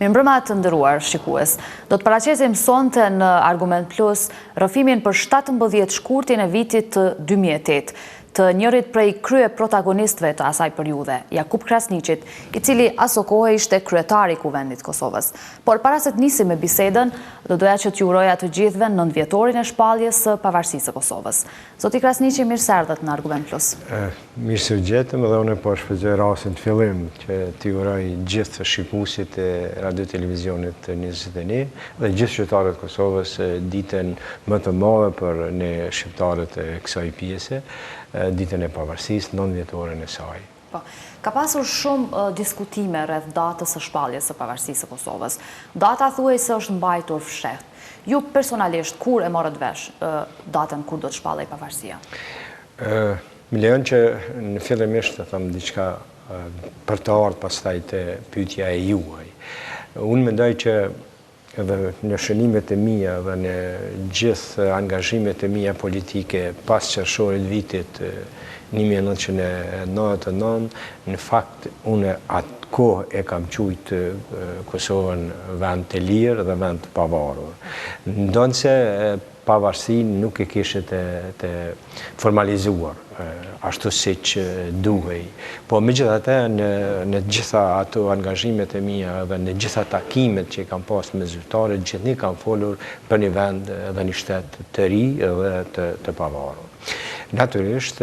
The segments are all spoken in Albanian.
Mirëmbrëma të nderuar shikues. Do të paraqesim sonte në Argument Plus rrëfimin për 17 shkurtin e vitit 2008 të njërit prej krye protagonistëve të asaj periudhe, Jakub Krasniqit, I cili aso kohë ishte kryetari I Kuvendit Kosovës. Por para se të nisim me bisedën, do doja që t'ju uroja të gjithëve 90-vjetorin e shpalljes së pavarësisë së Kosovës. Zoti Krasniqi, mirë se erdhët në Argument Plus. Mirë se u gjetëm dhe unë po shfrytëzoj rastin të fillim që t'i uroj gjithë shikuesit e radio televizionit 21 dhe gjithë qytetarët e Kosovës ditën më të madhe për ne shqiptarët e kësaj pjese, ditën e pavarësisë, 90-vjetoren e saj. Ka pasur shumë diskutime rreth datës së shpalljes së pavarësisë së Kosovës. Data thuaj se është mbajtur fshehtë. Ju personalisht kur e morët vesh datën kur do të shpallej pavarësia? Më lejon që në fillimisht të them diçka për të ardhur pastaj te pyetja e juaj. Unë mendoj që edhe në shënimet e mia dhe në gjithë angazhimet e mia politike pas qershorit vitit 1999, në fakt unë atë kohë e kam quajtë Kosovën vend të lirë dhe vend të pavarur. Ndonse pavarësinë nuk e kishte të formalizuar ashtu siç duhej. Po megjithatë në gjitha ato angazhimet e mia dhe në gjitha takimet që kam pas me zyrtarët, gjithnjë kam folur për një vend dhe një shtet të ri dhe të pavarur. Natyrisht,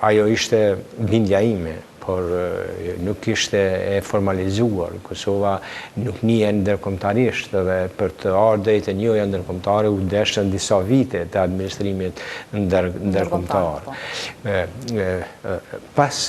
ajo ishte bindja ime, por nuk ishte e formalizuar. Kosova nuk nije ndërkombëtarisht dhe për të ardhur drejt e njoja ndërkombëtare u deshën disa vite të administrimit ndërkombëtar. Pas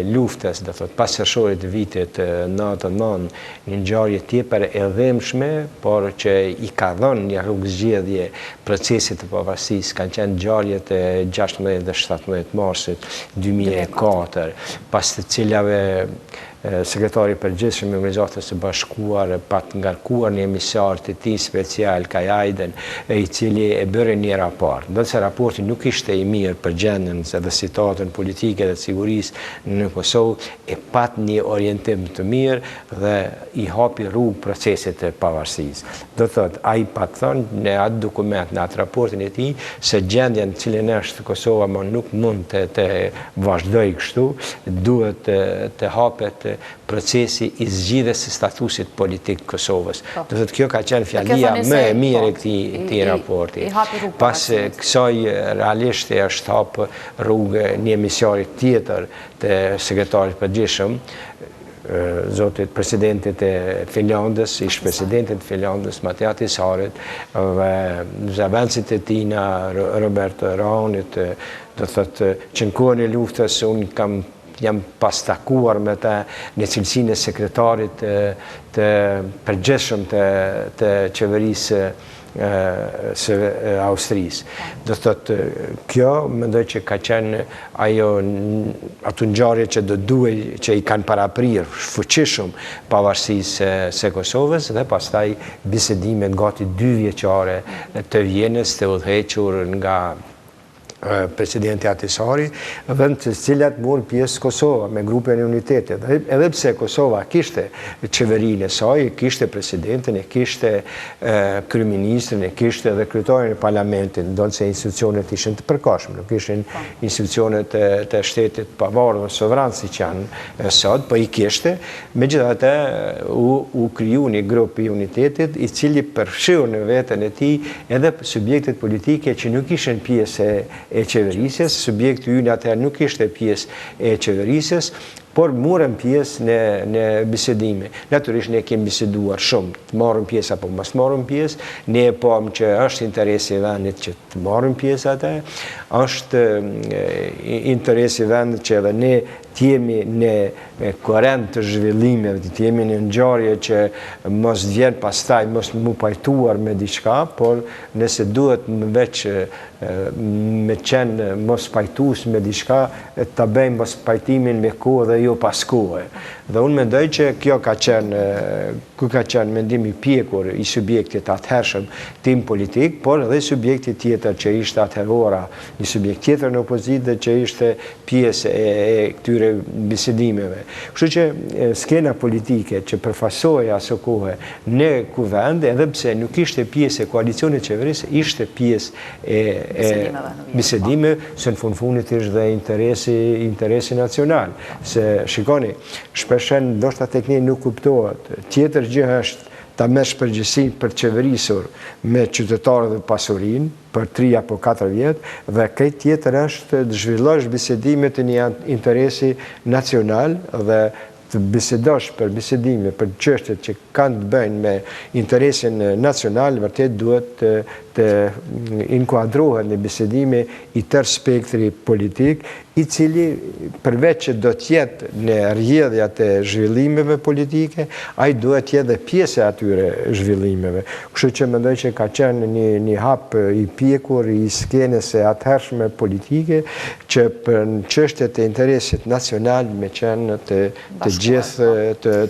luftës, do thot, pas qershorit të vitit 99, një ngjarje tjetër e dhëmshme, por që I ka dhënë një rrugë zgjedhje procesit të pavarësisë, kanë qenë ngjarjet e 16 dhe 17 marsit 2004, pas të cilave sekretari përgjithshëm I Organizatës së Bashkuar pat ngarkuar një emisionar të tij special Kaj Ajden, I cili e bëri një raport. Ndërsa raporti nuk ishte I mirë për gjendjen dhe situatën politike dhe sigurisë në Kosovë, e pat një orientim të mirë dhe I hapi rrugë procesit të pavarësisë. Do thotë, ai pat thënë në atë dokument, në atë raportin e tij, se gjendja në cilën është Kosova më nuk mund të vazhdojë kështu, duhet të hapet procesi I zgjidhjes së statusit politik të Kosovës. Do thotë kjo ka qenë fjalia më e mirë e këtij raporti. Pas kësaj realisht është hap rrugë një emisionarit tjetër të sekretarit përgjithshëm, zotit presidentit e Finlandës, ish presidentit e Finlandës, Matej Ahtisarit, dhe zëvendësit e tina, Robert Raonit, do thotë që në kohën e luftës unë jam pas takuar me ta në cilësinë e sekretarit të përgjithshëm të qeverisë së Austrisë. Do thotë kjo mendoj që ka qenë ato ngjarje që do duhej që I kanë paraprirë fuqishëm pavarësisë së Kosovës dhe pastaj bisedimet gati 2 vjeçare të Vjenës të udhëhequr nga presidenti Ahtisari, dhe në të cilat morën pjesë Kosova me grupin e unitetit. Edhe pse Kosova kishte qeverinë e saj, kishte presidentin, kishte kryeministrin, kishte edhe kryetarin e parlamentit, ndonse institucionet ishin të përkohshme, nuk ishin institucionet të shtetit pavarur dhe sovran siç janë sot, po I kishte. Megjithatë u kriju një grup I unitetit I cili përfshiu në veten e tij edhe subjektet politike që nuk ishin pjesë e qeverisjes, subjekti ynë atëherë nuk ishte pjesë e qeverisjes, por morën pjesë në bisedime. Natyrisht ne kemi biseduar shumë, të marrëm pjesë apo mos marrëm pjesë, ne e pam që është interesi I vendit që të marrëm pjesë atë, është interesi I vendit që edhe ne t'jemi në korrent të zhvillimeve, t'jemi në ngjarje që mos vjen pastaj mos mu pajtuar me diçka, por nëse duhet veç me qenë mos pajtues me diçka, ta bëjmë mos pajtimin me kohë dhe jo pas kohë. Dhe unë mendoj që kjo ka qenë mendim i pjekur i subjektit atëhershëm tim politik, por edhe subjektit tjetër që ishte atëherora, një subjekt tjetër në opozitë që ishte pjesë e këtyre bisedimeve. Kështu që skena politike që përfasoi aso kohë në kuvend, edhe pse nuk ishte pjesë e koalicionit qeverisë, ishte pjesë e bisedime, se në fundit ishte dhe interesi nacional. Se shikoni, shpeshen ndoshta tek ne nuk kuptohet. Tjetër gjë është ta merresh përgjegjësinë për qeverisur me qytetarët dhe pasurinë për 3 apo 4 vjet, dhe këtë tjetër është të zhvillosh bisedime të një interesi nacional dhe të bisedosh për bisedime, për çështjet që kanë të bëjnë me interesin nacional, vërtet duhet të inkuadrohet në bisedime i tërë spektri politik, i cili përveç që do t'jetë në rrjedhjat e zhvillimeve politike, ai duhet t'jetë dhe pjesë e atyre zhvillimeve. Kështu që mendoj që ka qenë një hap i pjekur i skenës e atëhershme politike, që për në çështjet e interesit nacional me qenë të gjithë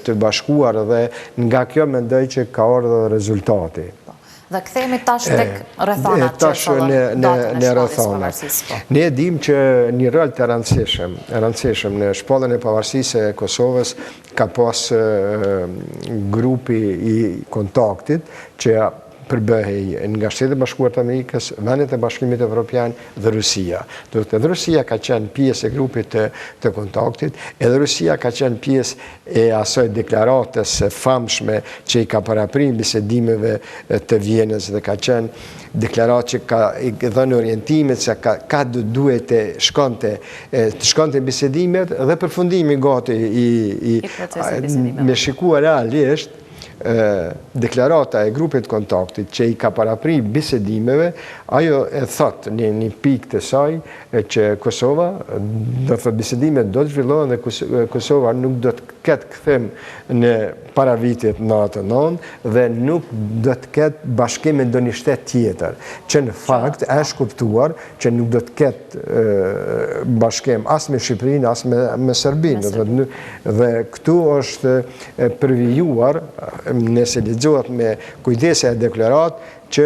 të bashkuar, dhe nga kjo mendoj që ka ardhur rezultati. Dhe kthehemi tash tek rrethonat që shohin datën e shpalljes së pavarësisë. Ne dim që një rol të rëndësishëm në shpalljen e pavarësisë e Kosovës ka pas grupi i kontaktit që përbëhej nga Shtetet Bashkuara të Amerikës, vendet e Bashkimit Evropian dhe Rusia. Edhe Rusia ka qenë pjesë e grupit të kontaktit, edhe Rusia ka qenë pjesë e asoj deklaratës famshme që i ka paraprim bisedimeve të Vjenës, dhe ka qenë deklaratë që ka dhënë orientimet se ka duhet të shkonte bisedimet dhe përfundimi gati me shikuar realisht deklarata e grupit kontaktit që i ka parapri bisedimeve, ajo e thot një pikë të saj që Kosova, do të bisedimet do të zhvillohen dhe Kosova nuk do të ketë kthim në para vitit 99 dhe nuk do të ketë bashkim me ndonjë shtet tjetër, që në fakt është kuptuar që nuk do të ketë bashkim as me Shqipërinë as me Serbinë, dhe këtu është përvijuar, nëse lexohet me kujdese e deklarat, që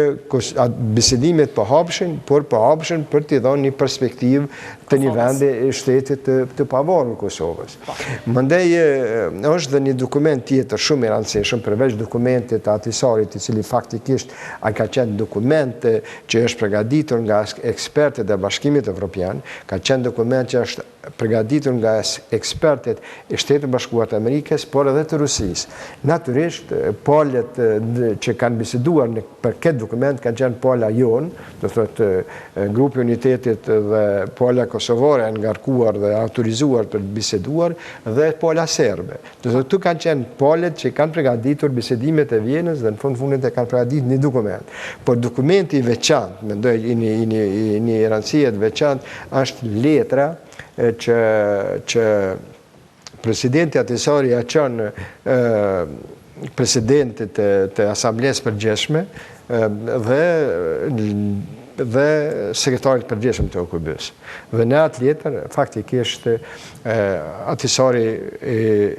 bisedimet pohapshin, por pohapshin për t'i dhënë një perspektivë të një vendi shtetit të pavarur Kosovës. Mandej është dhe një dokument tjetër shumë i rëndësishëm, përveç dokumentit Ahtisarit, i cili faktikisht ka qenë dokument që është përgatitur nga ekspertët e Bashkimit Evropian, ka qenë dokument që është përgatitur nga ekspertët e Shtetit Bashkuar të Amerikës, por edhe të Rusisë. Natyrisht, palët që kanë biseduar për këtë dokument kanë qenë pala jonë, do thotë grupi unitetit dhe pala kosovare ngarkuar dhe autorizuar për biseduar, dhe pala serbe. Do thotë tu kanë qenë palët që kanë përgatitur bisedimet e Vjenës dhe në fundit e kanë përgatitur një dokument. Por dokumenti i veçantë, mendoj një rëndësie të veçantë, është letra që presidenti Ahtisari ja çon presidentit të Asamblesë Përgjithshme dhe sekretarit përgjithshëm të OKB-s. Dhe në atë letër, faktikisht, Ahtisari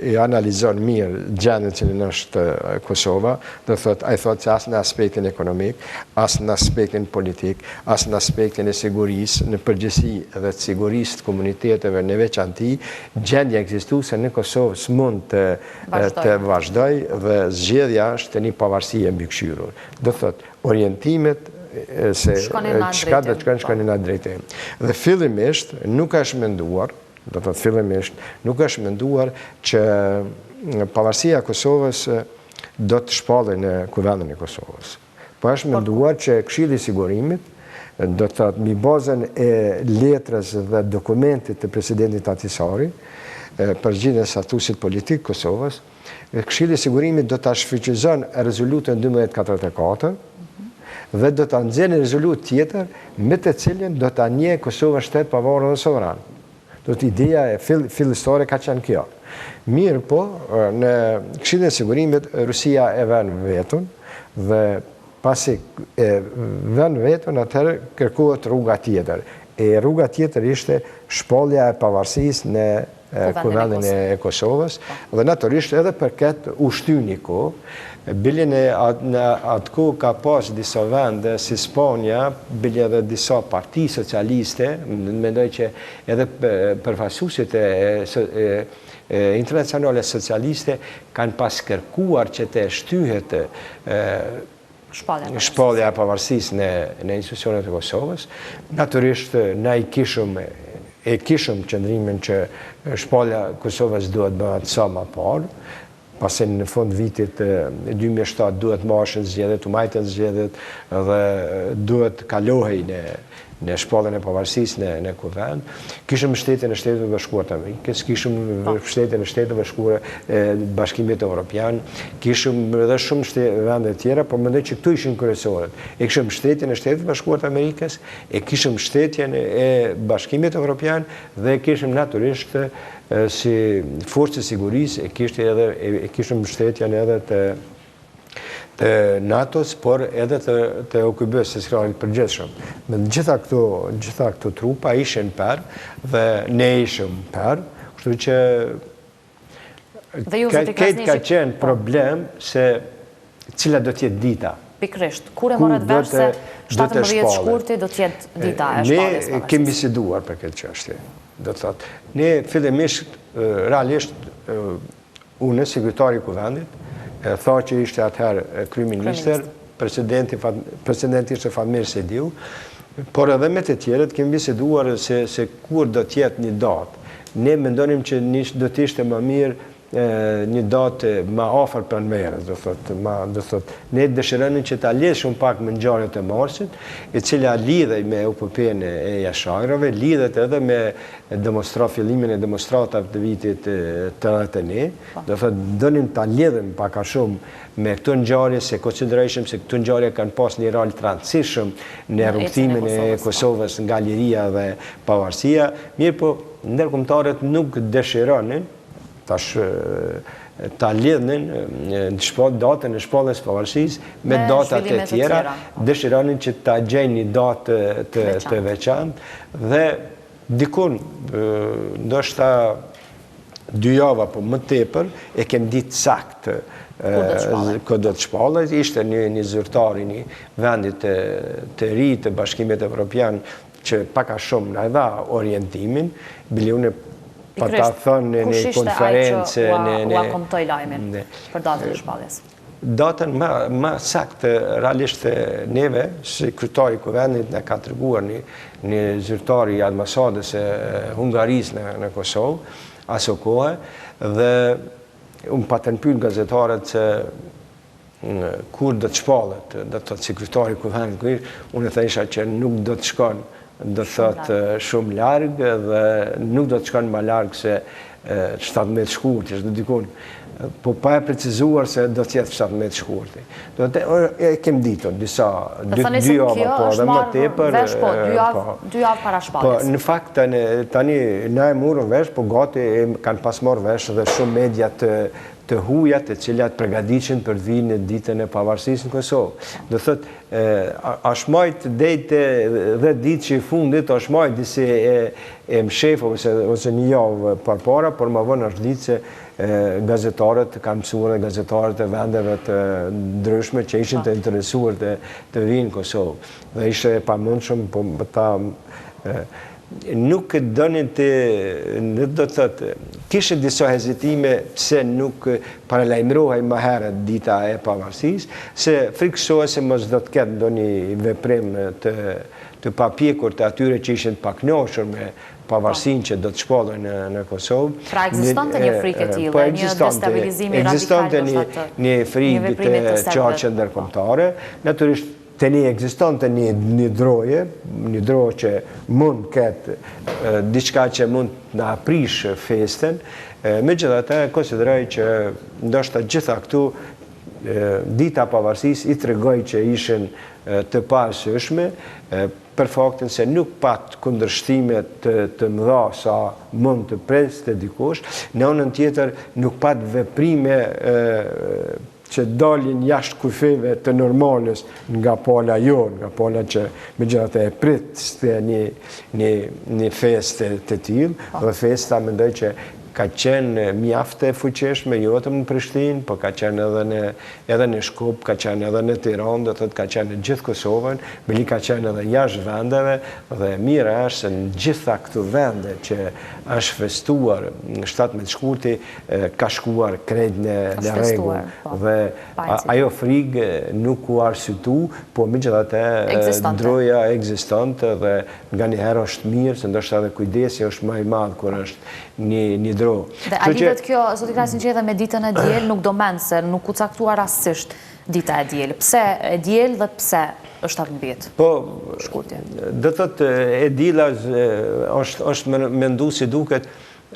i analizon mirë gjendjen që është Kosova, ai thotë se as në aspektin ekonomik, as në aspektin politik, as në aspektin e sigurisë, në përgjithësi dhe të sigurisë të komuniteteve në veçanti, gjendja ekzistuese në Kosovë s'mund të vazhdoj dhe zgjedhja është një pavarësi e mbikëqyrur. Do thotë orientimet se çka do të shkojnë në drejtim. Dhe fillimisht nuk është menduar, që pavarësia e Kosovës do të shpallej në kuvendin e Kosovës. Po është menduar që Këshilli i Sigurimit do të thotë mbi bazën e letrës dhe dokumentit të presidentit Ahtisari për zgjidhjen e statusit politik Kosovës, Këshilli i Sigurimit do ta shfrytëzon rezolutën 1244 dhe do të nxjerrë një rezolutë tjetër me të cilën do të njeh Kosova shtet pavarur dhe sovran. Do të ideja e fillestare ka qenë kjo. Mirë po, në Këshillin e Sigurimit Rusia e vën vetën dhe pasi e vën vetën, atëherë kërkohet rruga tjetër. E rruga tjetër ishte shpallja e pavarësisë në Kuvendin e Kosovës, dhe naturisht edhe për këtë ushtyni ko, bilin e atë ku ka pas disa vende si Spanja, bilin edhe disa parti socialiste, mendoj që edhe përfaqësuesit internacionale socialiste kanë pas kërkuar që të shtyhet shpallja e pavarësisë në institucionet e Kosovës. Naturisht ne kishëm qëndrimin që shpallja e Kosovës duhet bëhet sa më parë, pasi në fund vitit 2007 duhet marrën zgjedhjet, u majtën zgjedhjet dhe duhet kalohej në shpalljen e pavarësisë në kuvend. Kishëm mbështetjen e Shteteve Bashkuara të Amerikës, kishëm mbështetjen e Shteteve Bashkuara Bashkimit Evropian, kishëm edhe shumë vende tjera, por mendoj që këtu ishin kryesorët. E kishëm mbështetjen e Shteteve Bashkuara të Amerikës, e kishëm mbështetjen e Bashkimit Evropian dhe kishëm natyrisht si forcë sigurisë, e kishëm mbështetjen edhe të NATO-s, por edhe të OKB-s, të sekretarit përgjithshëm. Me gjitha këto trupa ishin per dhe ne ishim per, kështu që këtë ka qenë problem se cila do t'jetë dita. Pikrisht, kur e morët vesh se 17 shkurti do t'jetë dita e shpalljes pavarësisë? Ne kemi biseduar për këtë çështje, do të thotë. Ne fillimisht, realisht, unë, sekretari i kuvendit, tha që ishte atëherë kryeministër, presidenti ishte Fatmir Sediu, por edhe me të tjerët kemi biseduar se kur do t'jetë një datë. Ne mendonim që do t'ishte më mirë një datë më afër pranverës, do thotë. Ne dëshironin që ta lidh shumë pak me ngjarjet e Marsit, e cila lidhej me UPP-n e Jashajrave, lidhet edhe me fillimin e demonstratave të vitit 81, do thotë donim ta lidhim pak a shumë me këto ngjarje, se konsiderojmë se këto ngjarje kanë pas një rol të rëndësishëm në rrugtimin e Kosovës nga liria dhe pavarësia, mirë po ndërkombëtarët nuk dëshironin tash ta lidhnin datën e shpalljes së pavarësisë me datat e tjera, dëshironin që ta gjejnë një datë të veçantë dhe dikun, ndoshta 2 javë apo më tepër, e kem ditë saktë kur do të shpallet. Ishte një zyrtar i një vendit të ri të Bashkimit Evropian që pak a shumë na dha orientimin, bile unë pa ta thënë në konferencë... U akomtoj lajmin për datën e shpalljes? Datën më saktë, realisht neve, sekretari i kuvendit në ka treguar një zyrtar i ambasadës e Hungarisë në Kosovë, aso kohë, dhe unë pa të pyet gazetarët se kur do të shpallet, do të thotë sekretari i kuvendit, unë thësha që nuk do të shkon, do të thotë shumë largë dhe nuk do të shkon më largë se 17 shkurti, është dikun, po pa e precizuar se do të jetë 17 shkurti. Do të e kem ditur disa 2 javë apo edhe më tepër. 2 javë para shpalljes. Po në fakt tani na e morën vesh, po gati kanë pas marrë vesh edhe shumë media të hujat, e cilat përgatiten për vinë në ditën e pavarësisë në Kosovë. Do thotë, është majtë dejtë 10 ditë që i fundit, është majtë disi e mshef ose një javë përpara, por më vonë është ditë se gazetarët kanë mësuar dhe gazetarët e vendeve të ndryshme që ishin të interesuar të vinë në Kosovë. Dhe ishte e pamundshëm, po ta nuk donin do të thotë, kishte disa hezitime pse nuk paralajmërohej më herët dita e pavarësisë, se friksohej se mos do të ketë ndonjë veprim të papjekur të atyre që ishin të pakënaqur me pavarësinë që do të shpallen në Kosovë. Pra ekzistonte një frikë e tillë, një destabilizim radikal. Ekzistonte një frikë të qarqe ndërkombëtare. Natyrisht të një ekzistonte një droje që mund ketë diçka që mund në aprish festen, megjithatë konsideroj që ndoshta gjitha këtu dita pavarësisë i tregoj që ishin të pasyshme, për faktin se nuk pat kundërshtime të mëdha sa mund të preste dikush, në anën tjetër nuk pat veprime që dalin jashtë kufeve të normales nga pala jonë, nga pala që megjithatë e prit një festë të tillë, dhe festa mendoj që ka qenë mjaftë e fuqishme, jo vetëm në Prishtinë, po ka qenë edhe në Shkup, ka qenë edhe në Tiranë, do thotë ka qenë në gjithë Kosovën, bili ka qenë edhe jashtë vendeve, dhe mirë është se në gjitha këto vende që është festuar 17 shkurti, ka shkuar krejt në rregull, dhe ajo frikë nuk u arsyetu, po megjithatë ndroja ekzistonte dhe nganjëherë është mirë, se ndoshta edhe kujdesi është më i madh kur është një dro. Dhe a lidhet kjo, zoti Krasin, që edhe me ditën e diel, nuk do mend se nuk u caktua rastësisht dita e diel. Pse e diel dhe pse është 17? Po, shkurtje. Do thotë e diela është mendu si duket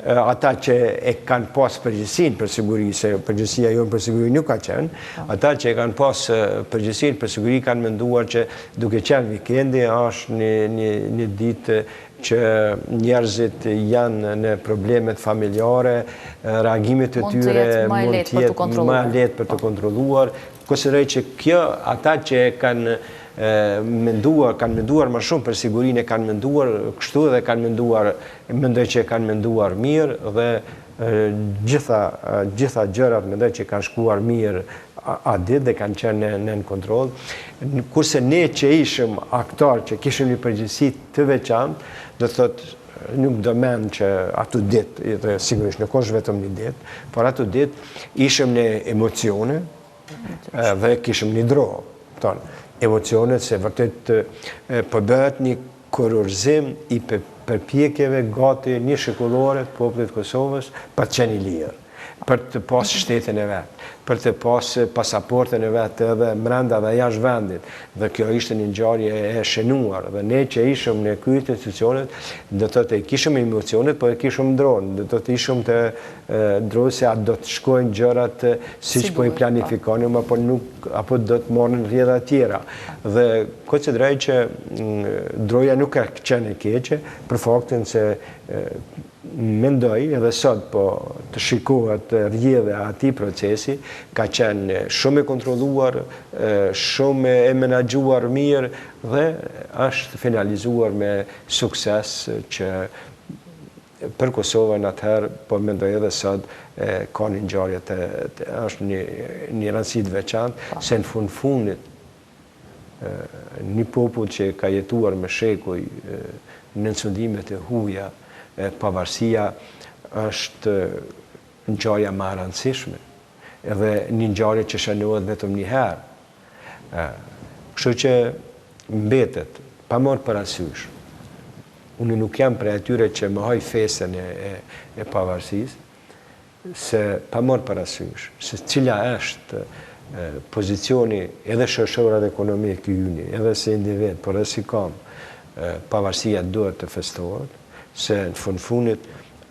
ata që e kanë pas përgjegjësinë për siguri, se përgjegjësia jonë për siguri nuk ka qenë, ata që e kanë pas përgjegjësinë për siguri kanë menduar që duke qenë vikendi është një ditë që njerëzit janë në problemet familjare, reagimit të tyre mund të jetë më lehtë për të kontrolluar. Konsideroj që kjo, ata që kanë menduar më shumë për sigurinë e kanë menduar kështu dhe kanë menduar, mendoj që kanë menduar mirë dhe gjitha gjërat mendoj që kanë shkuar mirë a ditë dhe kanë qenë në kontroll. Kurse ne që ishëm aktor, që kishim një përgjegjësi të veçantë, do thotë nuk do mend që ato ditë, dhe sigurisht nuk është vetëm një ditë, por ato ditë ishëm në emocione dhe kishëm një dro. Emocionet se vërtet po bëhet një kurorëzim i përpjekjeve gati një shekullore të popullit Kosovës për të qenë i lirë, për të pas shtetin e vetë, për të pas pasaportën e vetë edhe mrenda dhe jashtë vendit. Dhe kjo ishte një ngjarje e shënuar. Dhe ne që ishëm në këto institucionet, do të thotë kishëm emocionet, po e kishëm dronë. Do të thotë ishëm të dronë se a do të shkojnë gjërat siç po i planifikonim, apo do të morën rrjedha tjera. Dhe konsideroj që droja nuk ka qenë e keqe, për faktin se mendoj edhe sot po të shikohet rrjedha e atij procesi, ka qenë shumë e kontrolluar, shumë e menaxhuar mirë dhe është finalizuar me sukses që për Kosovën atëherë, po mendoj edhe sot, ka një ngjarje është një rëndësi të veçantë, se në fundit një popull që ka jetuar me shekuj në sundimet e huaja, pavarësia është ngjarja më e rëndësishme, edhe një ngjarje që shënohet vetëm një herë. Kështu që mbetet pa marrë parasysh. Unë nuk jam prej atyre që më haj festën e pavarësisë, se pa marrë parasysh se cila është pozicioni edhe shoqëror dhe ekonomik i yni, edhe si individ, por edhe si kom, pavarësia duhet të festohet, se në fundit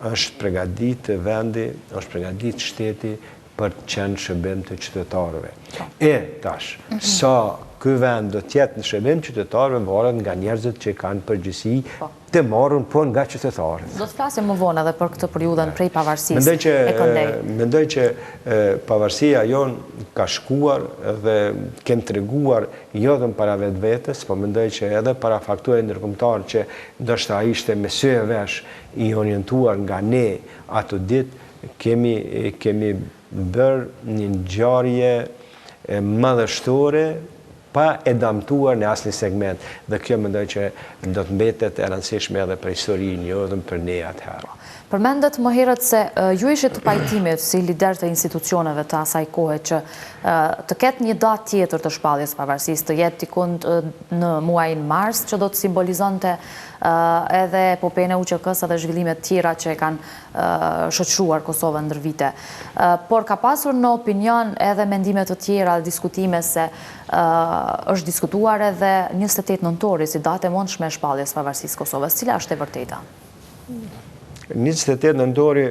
është përgatit vendi, është përgatit shteti për të qenë shërbim të qytetarëve. Tash, sa ky vend do të jetë në shërbim të qytetarëve varet nga njerëzit që kanë përgjegjësi të marrën po nga qytetarët. Do të flasim më vonë edhe për këtë periudhën prej pavarësisë e këndej. Mendoj që pavarësia jonë ka shkuar dhe kemë treguar jo vetëm para vetvetes, po mendoj që edhe para faktorëve ndërkombëtar që ndoshta ishte me sy e vesh i orientuar nga ne ato ditë, kemi bërë një ngjarje madhështore pa e damtuar në asnjë segment. Dhe kjo mendoj që do të mbetet e rëndësishme edhe për historinë, jo vetëm për ne atëherë. Përmendet më herët se ju ishit të pajtimit si lider të institucioneve të asaj kohe që të ketë një datë tjetër të shpalljes pavarësisë, të jetë tikund në muajin mars, që do të simbolizonte edhe epopejën e UÇK-s dhe zhvillimet tjera që e kanë shoqëruar Kosovën ndër vite. Por ka pasur në opinion edhe mendime të tjera, diskutime se është diskutuar edhe 28 nëntori si datë e mundshme e shpalljes pavarësisë Kosovës. Cila është e vërteta? 28 nëntori,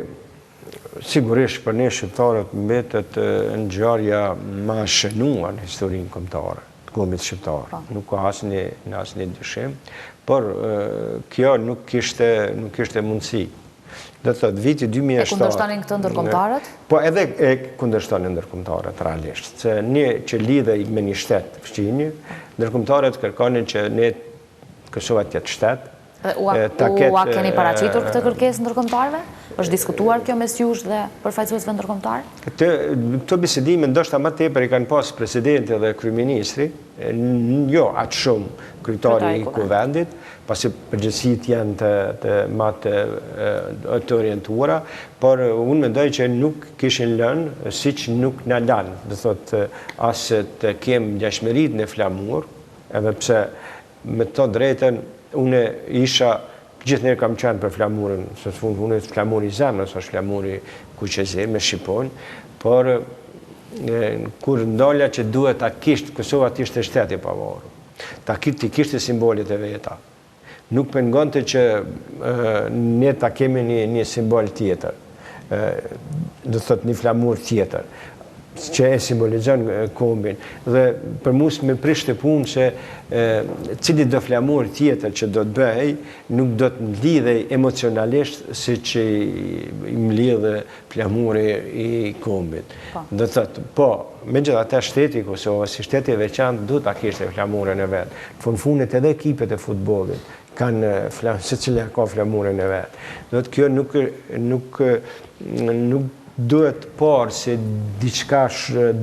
sigurisht për ne shqiptarët mbetet ngjarja më e shënuar në historinë kombëtare të kombit shqiptar. Nuk ka asnjë dyshim, por kjo nuk kishte mundësi. Do të thotë viti 2007. E kundërshtonin këtë ndërkombëtarët? Po edhe e kundërshtonin ndërkombëtarët realisht, se një që lidhej me një shtet fqinje, ndërkombëtarët kërkonin që ne Kosova të jetë shtet, Ua keni paraqitur këtë kërkesë ndërkombëtarëve? Është diskutuar kjo mes jush dhe përfaqësuesve ndërkombëtar? Këto bisedime ndoshta më tepër i kanë pas presidenti dhe kryeministri, jo atë shumë kryetari i kuvendit, pasi përgjegjësitë janë të të orientuara, por unë mendoj që nuk kishin lënë, siç nuk na lanë, do thotë as të kem ngjashmëritë në flamur, edhe pse me të drejtën unë isha gjithnjëherë kam qenë për flamurën, se unë flamuri i zemrës është flamuri kuqezi me shqipon, por kur ndolla që duhet ta kishte Kosova të ishte shteti i pavarur. Ta kishte simbolet e veta. Nuk pengonte që ne ta kemi një simbol tjetër, do thot një flamur tjetër, që e simbolizon kombin. Dhe për mus me prishte punë që cili do flamur tjetër që do të bëj, nuk do të mlidhej emocionalisht si që i mlidhe flamuri i kombit. Do të thotë, po, megjithatë shteti i Kosovës, si shteti i veçantë, duhet ta kishte flamurin e vet. Në fundet edhe ekipet e futbollit kanë secila ka flamurin e vet. Do të kjo nuk duhet parë se diçka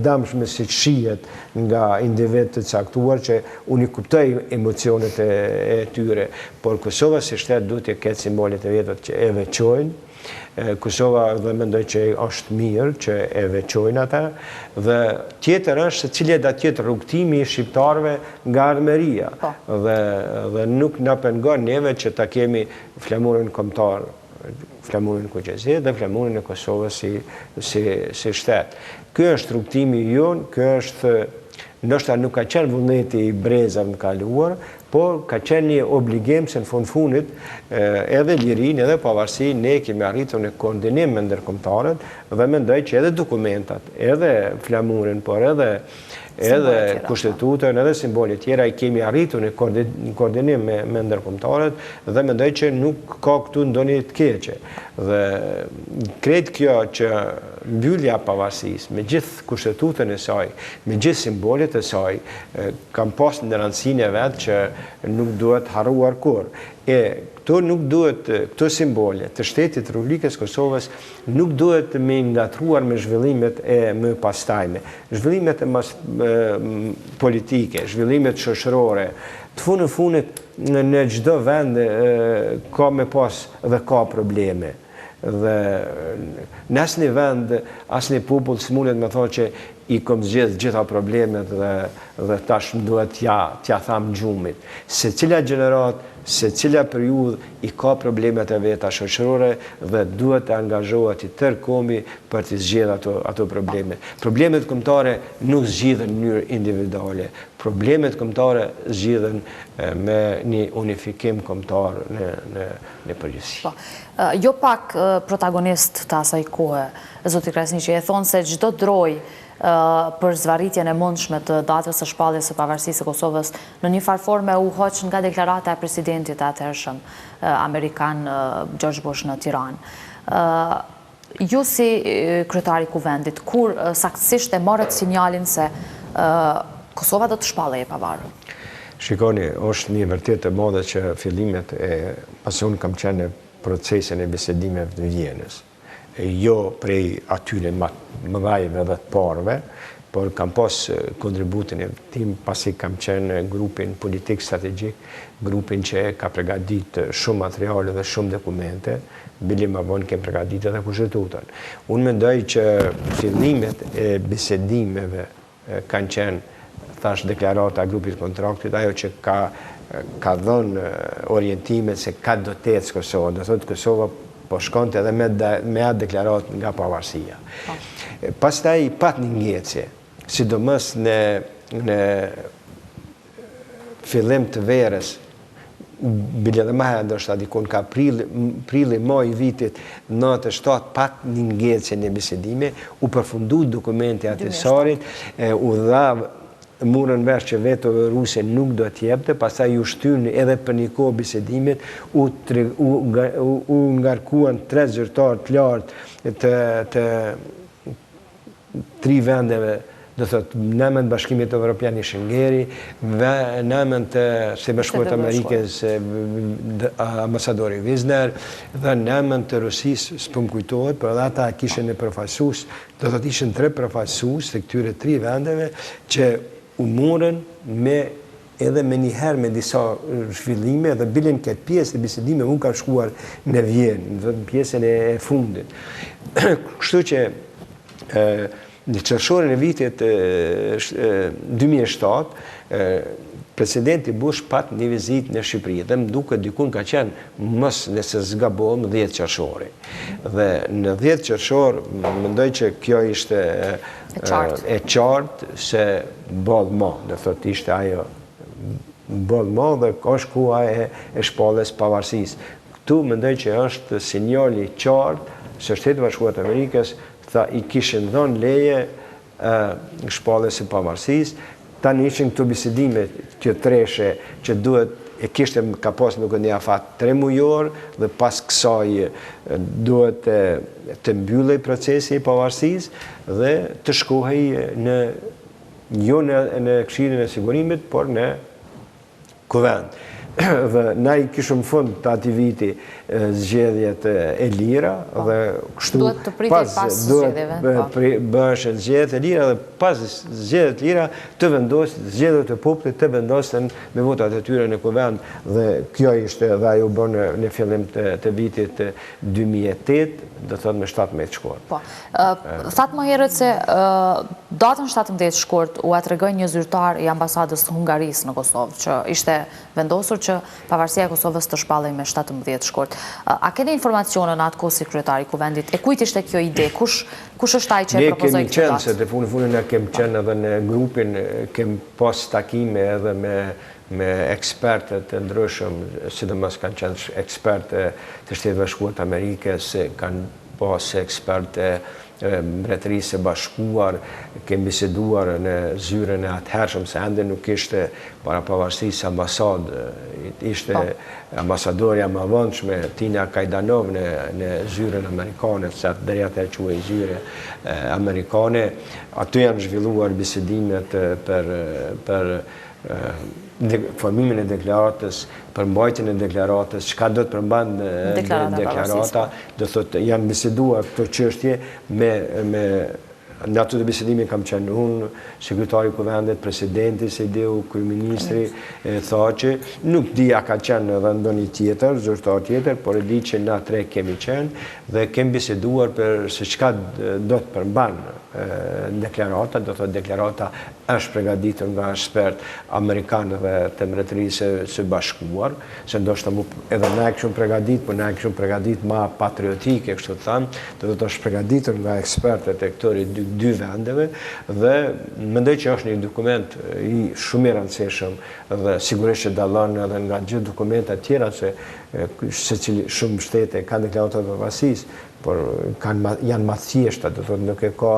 dëmshme si shihet nga individ të caktuar që unë i kuptoj emocionet e tyre, por Kosova si shtet duhet të ketë simbolet e veta që e veçojnë. Kosova dhe mendoj që është mirë që e veçojnë ata, dhe tjetër është se cili do të jetë rrugtimi i shqiptarëve nga armeria, dhe nuk na pengon neve që ta kemi flamurin kombëtar, flamurin kuqezi dhe flamurin e Kosovës si shtet. Ky është rrugtimi jon, ky është, ndoshta nuk ka qenë vullneti i brezave në kaluar, por ka qenë një obligim se në fundit edhe lirinë edhe pavarësinë ne kemi arritur në koordinim me ndërkombëtarët, dhe mendoj që edhe dokumentat, edhe flamurin, por edhe kushtetutën, edhe simbolet tjera i kemi arritur në koordinim me ndërkombëtarët, dhe mendoj që nuk ka këtu ndonjë të keqe. Dhe krejt kjo që mbyllja pavarësisë, me gjithë kushtetutën e saj, me gjithë simbolet e saj, kam pas në rëndësinë e vet që nuk duhet harruar kur. Këto simbole të shtetit të Republikës Kosovës nuk duhet me ngatruar me zhvillimet e më pastajme, zhvillimet politike, zhvillimet shoqërore. Të funit në çdo vend ka me pas dhe ka probleme. Dhe në asnjë vend, asnjë popull s'mundet me thonë që i kom zgjedh gjitha problemet dhe tash më duhet t'ja tham gjumit. Se cila gjenerat, se cila periudhë i ka problemet e veta shoqërore dhe duhet të angazhohet i tërë kombë për të zgjedhur ato probleme. Problemet kombëtare nuk zgjidhen në mënyrë individuale. Problemet kombëtare zgjidhen me një unifikim kombëtar në përgjithësi. Jo pak protagonist të asaj kohe, zoti Krasniqi, e thonë se çdo droj për zvarritjen e mundshme të datës së shpalljes së pavarësisë së Kosovës në një farë forme u hoq nga deklarata e presidentit të atëhershëm amerikan George Bush në Tiranë. Ju si kryetari i kuvendit, kur saktësisht e morët sinjalin se Kosova do të shpallej e pavarur? Shikoni, është një vërtet e madhe që fillimet pasi unë kam qenë në procesin e bisedimeve të Vjenës, jo prej atyre mëdhajve dhe të parëve, por kam pas kontributin e tim pasi kam qenë grupin politik strategjik, grupin që ka përgatit shumë materiale dhe shumë dokumente, bili ma vonë kem përgatit edhe kushtetutën. Unë mendoj që fillimet e bisedimeve kanë qenë, thash, deklarata grupit kontraktit, ajo që ka dhënë orientimet se ka do të ecë Kosova, do thotë Kosova po shkonte edhe me atë deklarat nga pavarësia. Pastaj pat një ngjecje, sidomos në fillim të verës, bile dhe maja ndoshta dikun ka prilli maj i vitit 97, pat një ngjecje në bisedime, u përfundu dokumenti atesarit, u dha murën vesh që veto ruse nuk do t'jepte, pastaj u shtynë edhe për një kohë bisedimit, u ngarkuan 3 zyrtar të lartë të 3 vendeve, do thot nëmën Bashkimit Evropian i Shëngeri, nëmën të së Bashkuara të Amerikës ambasadori Vizner, dhe nëmën të Rusisë, s'po më kujtohet, por edhe ata kishin e përfaqësues, do thot ishin 3 përfaqësues të këtyre 3 vendeve që u morën edhe me njëherë me disa zhvillime dhe bilin këtë pjesë të bisedime unë kam shkuar në Vjenë, në pjesën e fundit. Kështu që në qershorin e vitit 2007, presidenti Bush pat një vizit në Shqipëri dhe më duke dikun ka qenë mos nëse zgabohem 10 qershori. Dhe në 10 qershor mendoj që kjo ishte e qartë se bodh ma, dhe thot ishte ajo bodh ma dhe është koha e shpalljes pavarësisë. Këtu mendoj që është sinjali qartë se Shtetet Bashkuara të Amerikës i kishin dhënë leje shpalljes së pavarësisë. Tani ishin këto bisedime që treshe që duhet kishte ka pas nuk një afat 3 mujor dhe pas kësaj duhet të mbyllej procesi i pavarësisë dhe të shkohej jo në Këshillin e Sigurimit, por në Kuvend. Dhe na i kishëm fund të ati viti zgjedhjet e lira dhe kështu duhet të pritej pas zgjedhjeve. Bëshë zgjedhjet e lira dhe pas zgjedhjet lira të vendosin zgjedhjet e popullit të vendosen me votat e tyre në Kuvend dhe kjo ishte dhe ajo bën në fillim të vitit 2008, do thot me 17 shkurt. Po. Thatë më herët se datën 17 shkurt u atregoj një zyrtar i ambasadës të Hungarisë në Kosovë, që ishte vendosur që pavarësia e Kosovës të shpallej me 17 shkurt. A keni informacione në atë kohë si kryetari i Kuvendit? E kujt ishte kjo ide? Kush është ai që e propozoi këtë datë? Ne kemi qenë, se të fundit ne kemi qenë edhe në grupin, kemi pas takime edhe me ekspertët të ndryshëm, sidomos kanë qenë ekspertë të Shtetit Bashkuar të Amerikës, kanë pas ekspertë Mbretërisë së Bashkuar, kemi biseduar në zyrën e atëhershëm se ende nuk ishte para pavarësisë ambasadë, ishte ambasadorja më avëndshme Tina Kajdanov në zyrën amerikane, se deri atëherë quhej zyre amerikane. Aty janë zhvilluar bisedimet për formimin e deklaratës, për mbajtjen e deklaratës, çka do të përmban deklarata, do thotë janë biseduar këto çështje në ato të bisedime kam qenë unë, sekretari i Kuvendit, presidenti Sejdiu, kryeministri, tha që nuk di a ka qenë edhe ndonjë tjetër, zyrtar tjetër, por e di që na 3 kemi qenë dhe kemi biseduar për se çka do të përmban deklarata, do thotë deklarata është përgatitur nga ekspert amerikan dhe të Mbretërisë së Bashkuar, se ndoshta edhe na e kishim përgatitur, por na e kishim përgatitur më patriotike, kështu të them, do të është përgatitur nga ekspertët e këtyre 2 vendeve dhe mendoj që është një dokument i shumë i rëndësishëm dhe sigurisht që dallon edhe nga gjithë dokumentat tjera se shumë shtete kanë deklarata të pavarësisë, por janë më thjeshta, do thotë nuk e ka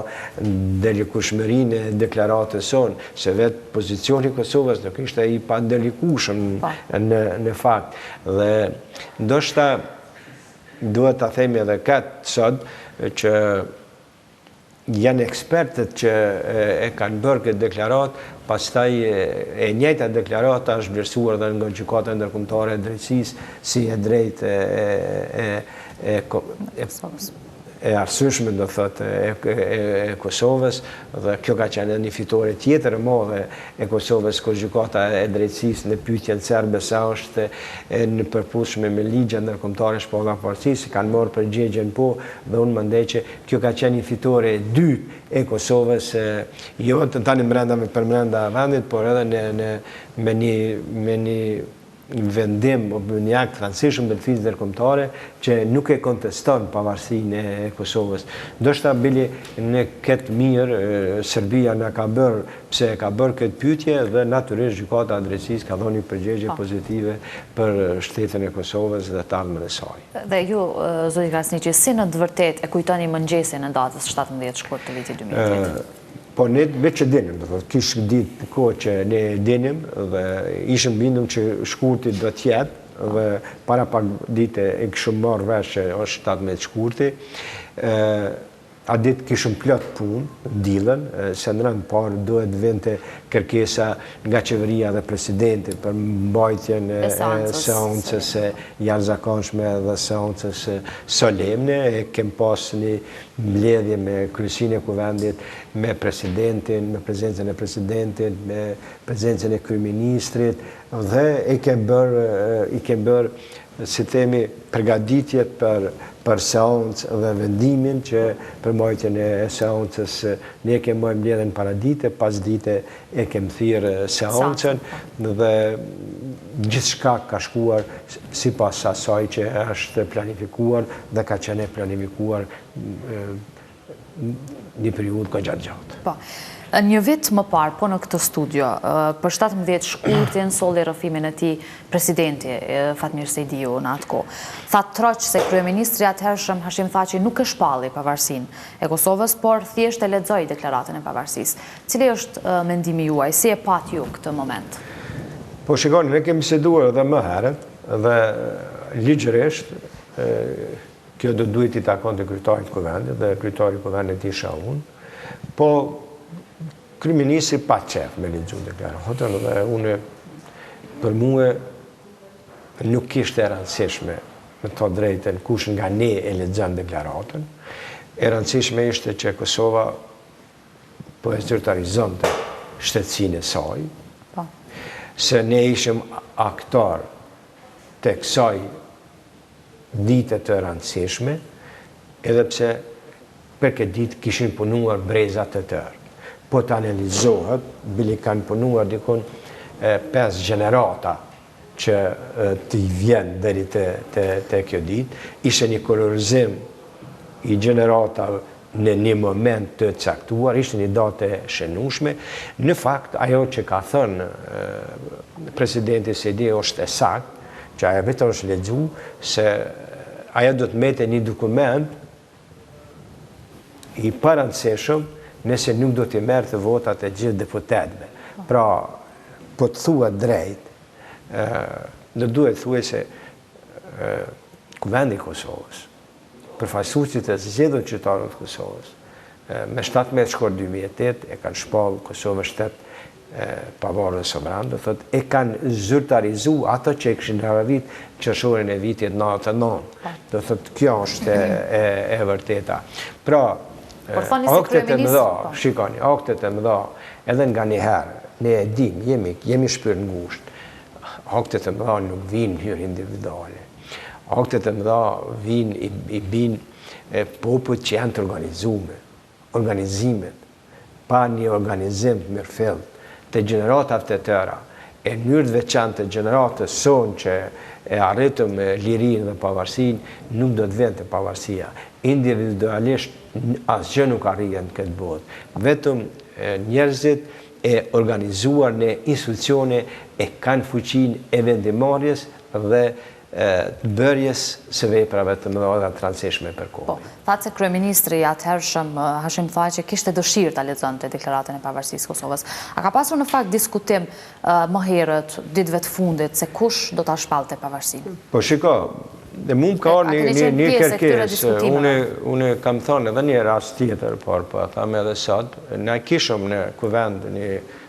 delikueshmërinë e deklaratës sonë, se vetë pozicioni i Kosovës nuk ishte i pandelikueshëm në fakt. Dhe ndoshta duhet ta themi edhe këtë sot që janë ekspertët që e kanë bërë këtë deklarat, pastaj e njëjta deklarata është vlerësuar dhe nga Gjykata Ndërkombëtare e Drejtësisë si e drejtë e arsyeshme, do thotë, e Kosovës, dhe kjo ka qenë një fitore tjetër e madhe e Kosovës, kur Gjykata e Drejtësisë në pyetjen serbe sa është në përputhshme me ligjet ndërkombëtare shpalla pavarësisë, kanë marrë përgjigjen po, dhe unë mendoj që kjo ka qenë një fitore e dytë e Kosovës, jo tani brenda vendit, por edhe me një vendim o një akt rëndësishëm të lëfizë ndërkombëtare që nuk e konteston pavarësinë e Kosovës. Ndoshta bili në këtë mirë Serbia na ka bërë, pse ka bërë këtë pyetje dhe natyrisht Gjykata e Drejtësisë ka dhënë një përgjigje pozitive për shtetin e Kosovës dhe të ardhmen e saj. Dhe ju, zoti Krasniqi, si në të vërtetë e kujtoni mëngjesin e datës 17 shkurt të vitit 2010? Po ne veç e dinim, do thotë, kishë ditë kohë që ne dinim dhe ishëm bindur që shkurti do të jetë dhe para pak dite e kishëm marrë vesh që është 17 shkurti. a ditë kishëm plot punë, dilën, se në rëndë parë duhet vente kërkesa nga qeveria dhe presidenti për mbajtjen e seancës jashtëzakonshme dhe seancës solemne. Kem pas një mbledhje me kryesinë e kuvendit, me presidentin, me prezencën e presidentit, me prezencën e kryeministrit dhe i kem bërë si themi përgatitjet për seancë dhe vendimin që për mbajtjen e seancës ne kem marrë mbledhjen para dite, pas dite e kem thirrë seancën dhe gjithçka ka shkuar sipas asaj që është planifikuar dhe ka qenë planifikuar një periudhë kaq gjatë. Po. Një vit më parë, po në këtë studio, për 17 shkurtin solli rrëfimin e tij presidenti Fatmir Sejdiu në atë kohë. Tha troq se kryeministri atëhershëm Hashim Thaçi nuk e shpalli pavarësinë e Kosovës, por thjesht e lexoi deklaratën e pavarësisë. Cili është mendimi juaj? Si e pat ju këtë moment? Po shikoni, ne kemi biseduar edhe më herët dhe ligjërisht kjo do duhet i takon të kryetarit të kuvendit dhe kryetari i kuvendit isha unë. Po kryeministri pa qef me lexu deklaratën dhe unë për mua nuk kishte e rëndësishme me të drejtën kush nga ne e lexon deklaratën. E rëndësishme ishte që Kosova po e zyrtarizonte shtetësinë e saj, se ne ishim aktor të kësaj dite të rëndësishme, edhe pse për këtë ditë kishin punuar brezat të tërë. Po të analizohet, bili kanë punuar dikun 5 gjenerata që t'i vjen deri të kjo ditë, ishte një kolorizim i gjeneratave në një moment të caktuar, ishte një date shënueshme. Në fakt, ajo që ka thënë presidenti Sejdiu është e saktë, që ajo vetëm është lexu, se ajo do të mete një dokument i parëndësishëm nëse nuk do t'i merë të votat e gjithë deputetëve. Pra, po të thua drejt, në duhet thuaj se kuvendi Kosovës, përfaqësuesit e zgjedhur qytetarëve të Kosovës, me 17 shkort 2008 e kanë shpallë Kosovën shtet pavarur dhe sovran, do thotë e kanë zyrtarizu ato që e kishin arrit qershorin e vitit 99. Do thotë kjo është e vërteta. Pra, aktet e mëdha, shikoni, aktet e mëdha, edhe nga një herë, ne e dim, jemi shpirë ngushtë, aktet e mëdha nuk vinë hyrë individuale. Aktet e mëdha vinë, i binë popujt që janë të organizimet, pa një organizim të mirëfillt, të gjeneratat të tëra, e mënyrë të veçantë të gjeneratës sonë që e arritëm lirinë dhe pavarësinë, nuk do të vend të pavarësia. Individualisht asgjë nuk arrijen këtë botë. Vetëm njerëzit e organizuar në institucione e kanë fuqinë e vendimarrjes dhe të bërjes së veprave të mëdha dhe të rëndësishme për kohën. Po, thatë se kryeministri atëhershëm Hashim Thaçi kishte dëshirë ta lexonte deklaratën e pavarësisë Kosovës. A ka pasur në fakt diskutim më herët, ditëve të fundit, se kush do ta shpallte pavarësinë? Po shiko, dhe mund ka një kërkesë. Unë kam thënë edhe një rast tjetër, por po tham edhe sot, ne kishëm në kuvend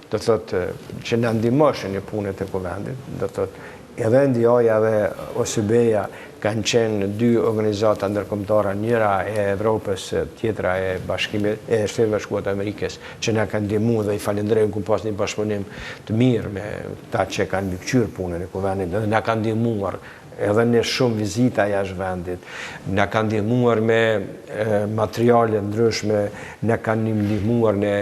do thotë që na ndihmoshin në punët e kuvendit, do thotë edhe NDI-ja dhe OSBE-ja kanë qenë dy organizata ndërkombëtare, njëra e Evropës, tjetra e Bashkimit e Shtetit Bashkuar të Amerikës, që na kanë ndihmuar dhe i falenderojmë ku pas një bashkëpunim të mirë me ta që kanë mbikëqyrë punën e kuvendit dhe na kanë ndihmuar edhe në shumë vizita jashtë vendit, na kanë ndihmuar me materiale ndryshme, na kanë ndihmuar në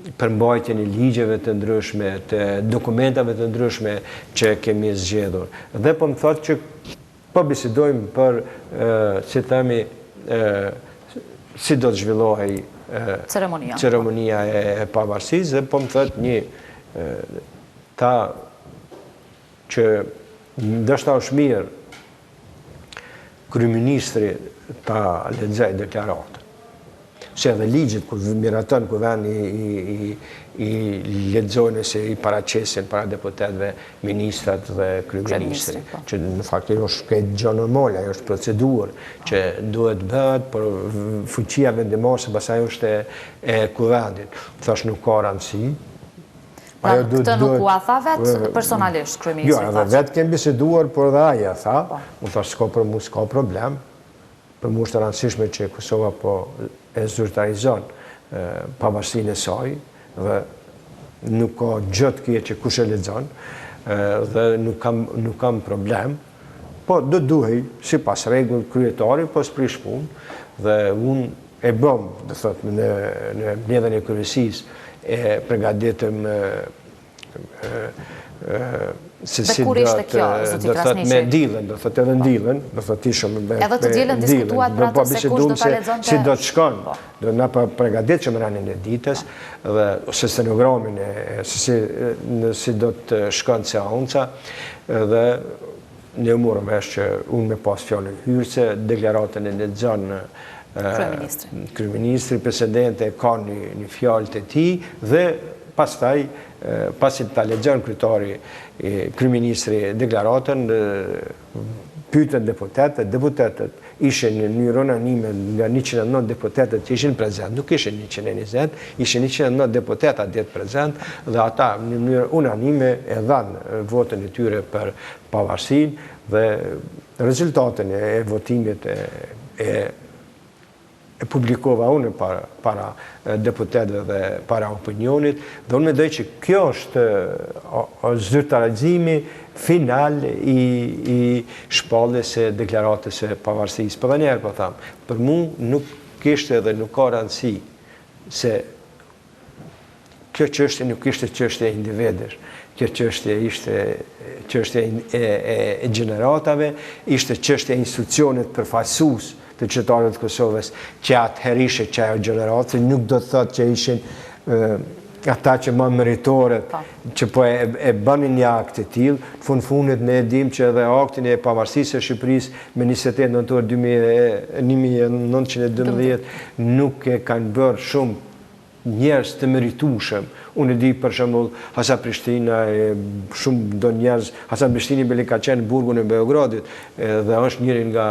përmbajtjen e ligjeve të ndryshme, të dokumentave të ndryshme që kemi zgjedhur. Dhe po më thotë që po bisedojmë për, si themi, si do të zhvillohej ceremonia e pavarësisë, dhe po më thotë ta që ndoshta është mirë kryeministri ta lexojë deklaratën. se edhe ligjit kur miraton ku vend i lexojnë se i paraqesin para deputetëve ministrat dhe kryeministri, që në fakt është këtë gjë normale, ajo është procedurë që duhet bëhet, por fuqia vendimore pastaj është e kuvendit. Thash nuk ka rëndësi. Këtë nuk u a tha vetë personalisht, kryeministri? Jo, edhe vetë kemë biseduar, por dhe aja tha, unë thash s'ka problem, për mu është rëndësishme që Kosova po e zyrtarizon pavarësinë e saj, dhe nuk ka gjë të keq që kush e lexon, dhe nuk kam problem, po do duhej sipas rregull kryetari po sprish punë, dhe unë e bëm, do thotë në mbledhjen e kryesisë e përgatitëm se si do të thotë me diellën, do thotë edhe diellën, do thotë ishëm edhe të diellën diskutuat pra të se kush do ta lexonte si do të shkon. Do na përgatitëm ranin e ditës dhe ose stenogramin si do të shkon seanca dhe ne u morëm vesh që unë me pas fjalën hyrëse, deklaratën e lexon kryeministri, presidente ka një fjalë të tij dhe pastaj pasi ta lexon kryeministri deklaratën, pyetën deputetët ishin në mënyrë unanime nga 109 deputetët që ishin prezent, nuk ishin 120, ishin 109 deputetë atje prezent dhe ata në mënyrë unanime e dhanë votën e tyre për pavarësinë dhe rezultatin e votimit e publikova unë para deputetëve dhe para opinionit, dhe unë mendoj që kjo është zyrtarizimi final i shpalljes së deklaratës së pavarësisë. Po tani po tham, për mua nuk kishte dhe nuk ka rëndësi se kjo çështje nuk ishte çështje e individësh. Kjo çështje ishte çështje e gjeneratave, ishte çështje e institucionit përfaqësues të qytetarëve të Kosovës që atëherë ishe që ajo gjeneratë, nuk do të thotë që ishin ata që më meritorët, që po e bënin një akt të tillë. Fundit ne e dim që edhe aktin e pavarësisë së Shqipërisë me 28 nëntor 1912 nuk e kanë bërë shumë njerëz të meritueshëm. Unë e di për shembull Hasan Prishtina, shumë do njerëz, Hasan Prishtini beli ka qenë burgun e Beogradit dhe është njëri nga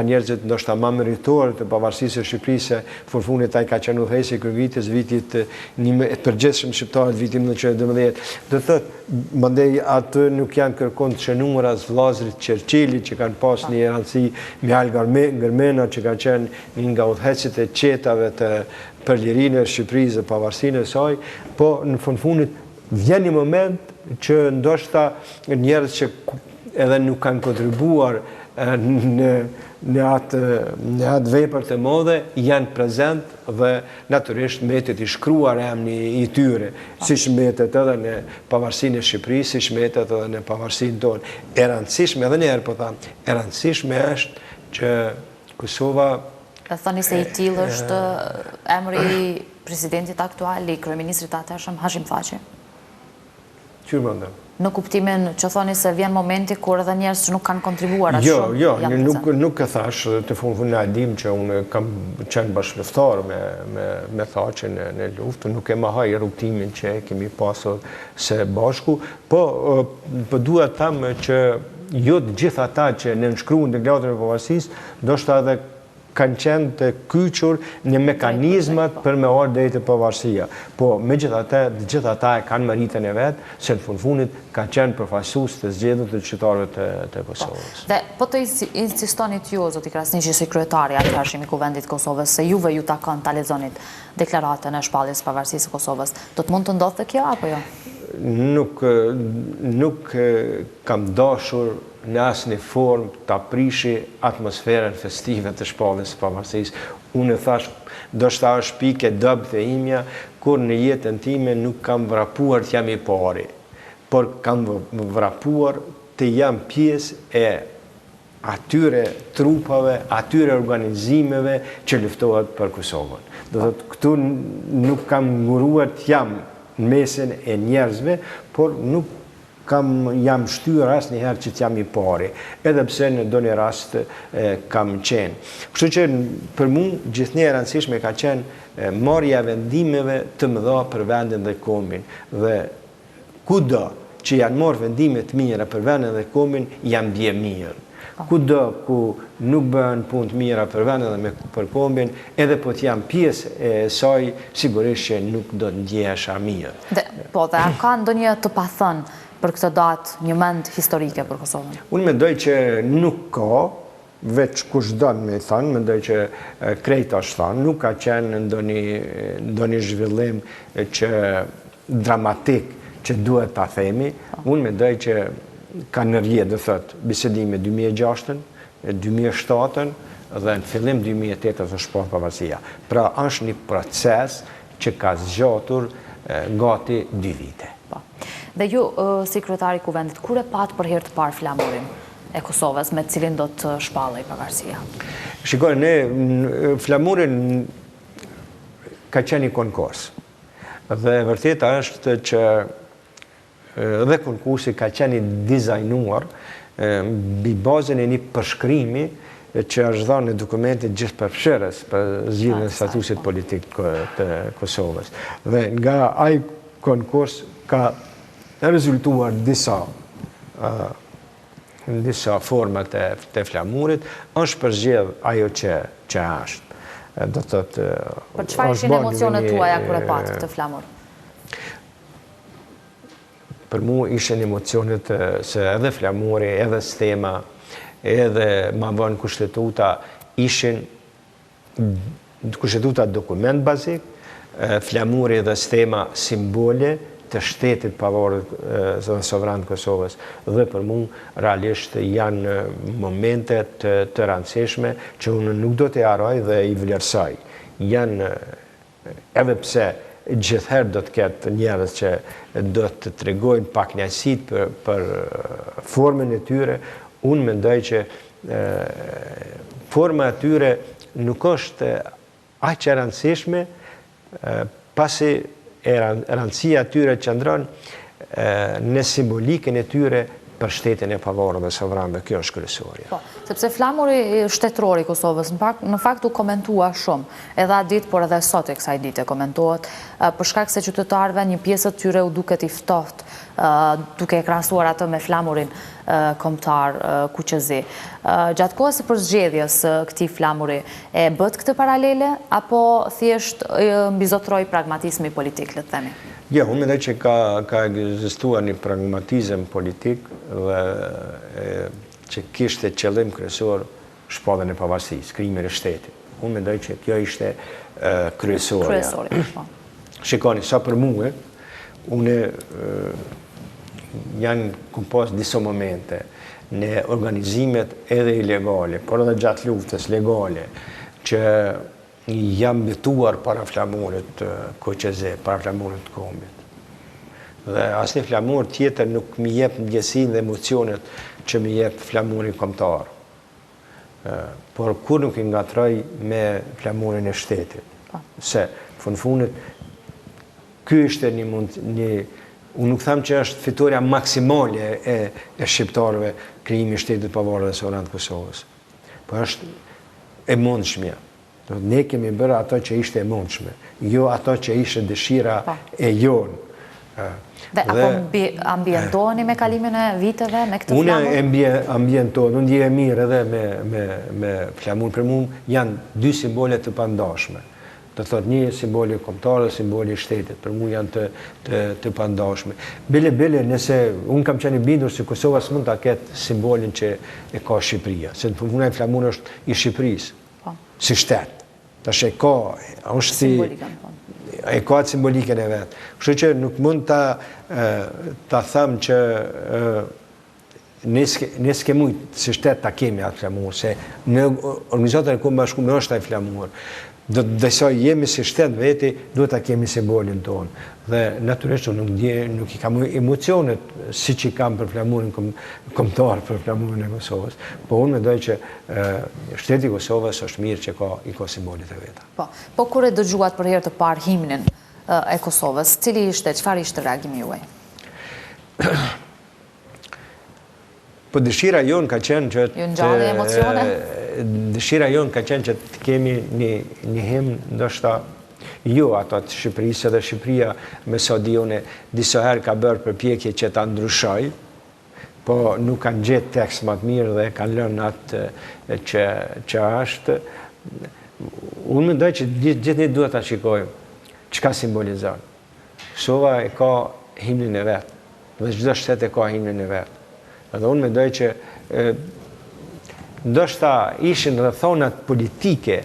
njerëzit ndoshta më meritorë të pavarësisë së Shqipërisë, fundit ai ka qenë udhëheqës i Kërkujtës vitit të përgjithshëm shqiptarët vitin 1912. Do thotë mandej atë nuk janë kërkon të shënuar as vllazërit Çerçeli që kanë pas një rëndësi Mihal Gërmena që ka qenë një nga udhëheqësit e qetave për lirinë e Shqipërisë dhe pavarësinë e saj, po në fundit vjen një moment që ndoshta njerëz që edhe nuk kanë kontribuar në atë vepër të mëdha janë prezent dhe natyrisht mbetet i shkruar emri i tyre, siç mbetet edhe në pavarësinë e Shqipërisë, siç mbetet edhe në pavarësinë tonë. E rëndësishme edhe një herë po them, e rëndësishme është që Kosova. Thoni se i tillë është emri i presidentit aktual, i kryeministrit atëhershëm Hashim Thaçi. Çfarë mendon? Në kuptimin që thoni se vjen momenti kur edhe njerëz që nuk kanë kontribuar as shumë. Jo, nuk e thash, të fundit na dim që unë kam qenë bashkëluftar me Thaçin në luftë, nuk e mahaj rrugtimin që kemi pasur së bashku, po duhet të them që jo të gjithë ata që nënshkruan deklarën e pavarësisë, ndoshta edhe kanë qenë të kyçur në mekanizmat për me ardhur deri te pavarësia. Po megjithatë, gjithë ata e kanë meritën e vet, se në fundit kanë qenë përfaqësues të zgjedhur të qytetarëve të Kosovës. Dhe po të insistonit ju, zoti Krasniqi, si kryetari atëhershëm i Kuvendit të Kosovës, se juve ju takon ta lexonit deklaratën e shpalljes së pavarësisë së Kosovës, do të mund të ndodhte kjo apo jo? Nuk kam dashur në asnjë formë ta prishi atmosferën festive të shpalljes së pavarësisë. Unë thash, ndoshta është pikë dobët e imja, kur në jetën time nuk kam vrapuar të jam i pari, por kam vrapuar të jam pjesë e atyre trupave, atyre organizimeve që luftohet për Kosovën. Do thotë, këtu nuk kam nguruar të jam në mesin e njerëzve, por nuk jam shtyr asnjëherë që t'jam I pari, edhe pse në ndonjë rast kam qenë. Kështu që për mua gjithnjë e rëndësishme ka qenë marrja vendimeve të mëdha për vendin dhe kombin. Dhe kudo që janë marrë vendime të mira për vendin dhe kombin, janë bie mirë. Kudo ku nuk bëhen punë të mira për vendin dhe për kombin, edhe po të jam pjesë e saj, sigurisht që nuk do të ndjehesha mirë. Po, dhe a ka ndonjë të pathënë për këtë datë një mend historike për Kosovën? Unë mendoj që nuk ka, veç kush don me thënë, mendoj që krejt është thënë, nuk ka qenë ndonjë zhvillim që dramatik që duhet ta themi. Unë mendoj që ka në rrjedhë, do thotë, bisedime 2006-ën, 2007-ën dhe në fillim 2008 është shport pavarësia. Pra është një proces që ka zgjatur gati 2 vite. Dhe ju, si kryetari I Kuvendit, kur e pat për herë të parë flamurin e Kosovës me cilin do të shpallej pavarësia? Shikoj, ne flamurin ka qenë një konkurs. Dhe vërteta është që dhe konkursi ka qenë I dizajnuar mbi bazën e një përshkrimi që është dhënë në dokumentin gjithëpërfshirës për zgjidhjen e statusit politik të Kosovës. Dhe nga ai konkurs ka rezultuar disa format të flamurit, është përzgjedh ajo që është. Do të thotë, për çfarë ishin emocionet tuaja kur e pat këtë flamur? Për mua ishin emocionet se edhe flamuri, edhe stema, edhe ma vonë kushtetuta ishin kushtetuta dokument bazik, flamuri dhe stema simbole të shtetit pavarur dhe sovran të Kosovës. Dhe për mua realisht janë momente të rëndësishme që unë nuk do të harroj dhe I vlerësoj. Janë, edhe pse gjithherë do të ketë njerëz që do të tregojnë pakënaqësit për formën e tyre, unë mendoj që forma e tyre nuk është aq e rëndësishme, pasi rëndësia e tyre qëndron në simbolikën e tyre për shtetin e pavarur dhe sovran, dhe kjo është kryesorja. Po, sepse flamuri shtetëror I Kosovës në fakt u komentua shumë, edhe atë ditë, por edhe sot e kësaj dite komentohet, për shkak se qytetarëve një pjesë të tyre u duket I ftohtë, duke e krahasuar atë me flamurin kombëtar Kuqezi. Gjatë kohës së përzgjedhjes këtij flamuri, e bët këtë paralele apo thjesht mbizotroi pragmatizmi politik, le të themi? Jo, unë mendoj që ka ekzistuar një pragmatizëm politik dhe që kishte qëllim kryesor shpalljen e pavarësisë, krijimin e shtetit. Unë mendoj që kjo ishte kryesorja. Shikoni, sa për mua, unë janë pas disa momente në organizimet edhe ilegale, por edhe gjatë luftës legale, që jam betuar para flamurit Koqeze, para flamurit kombit. Dhe asnjë flamur tjetër nuk mi jep ndjesinë dhe emocionet që mi jep flamuri kombëtar. Por kur nuk I ngatroj me flamurin e shtetit. Se, fundet, ky ishte unë nuk tham që është fitoria maksimale e shqiptarëve krijimi I shtetit pavarur dhe sovran të Kosovës. Po është e mundshme. Ne kemi bërë ato që ishte e mundshme, jo ato që ishte dëshira e jonë. Dhe apo ambientoheni me kalimin e viteve me këtë flamur? Unë ambientohen, unë ndjehem mirë edhe me flamur. Për mua janë 2 simbole të pandashme. Do thotë një simboli kombëtar dhe simboli I shtetit. Për mua janë të pandashme. Bile, nëse unë kam qenë I bindur se Kosova s'mund ta ketë simbolin që e ka Shqipëria, se për mua flamuri është I Shqipërisë, si shtet. Tash e ka, është e ka simbolikën e vetë. Kështu që nuk mund ta them që ne s'kemi si shtet ta kemi atë flamur, se në organizatën e Kombit të Bashkuar është ai flamur. Dhe jemi si shtet veti, duhet ta kemi simbolin tonë. Dhe natyrisht nuk I kam emocionet siç I kam për flamurin kombëtar, për flamurin e Kosovës. Po unë mendoj që shteti I Kosovës është mirë që I ka simbolit e veta. Po kur e dëgjuat për herë të parë himnin e Kosovës, çfarë ishte reagimi juaj? Po dëshira jonë ka qenë që... Ju ngjalli emocione? Dëshira jonë ka qenë që të kemi një himn, ndoshta jo ato të Shqipërisë, edhe Shqipëria me sa di unë disa herë ka bërë përpjekje që ta ndryshoj, po nuk kanë gjetë tekst më të mirë dhe kanë lënë atë që është. Unë mendoj që gjithë ne duhet ta shikojmë çka simbolizon. Kosova e ka himnin e vet, dhe çdo shtet e ka himnin e vet. Edhe unë mendoj që ndoshta ishin rrethonat politike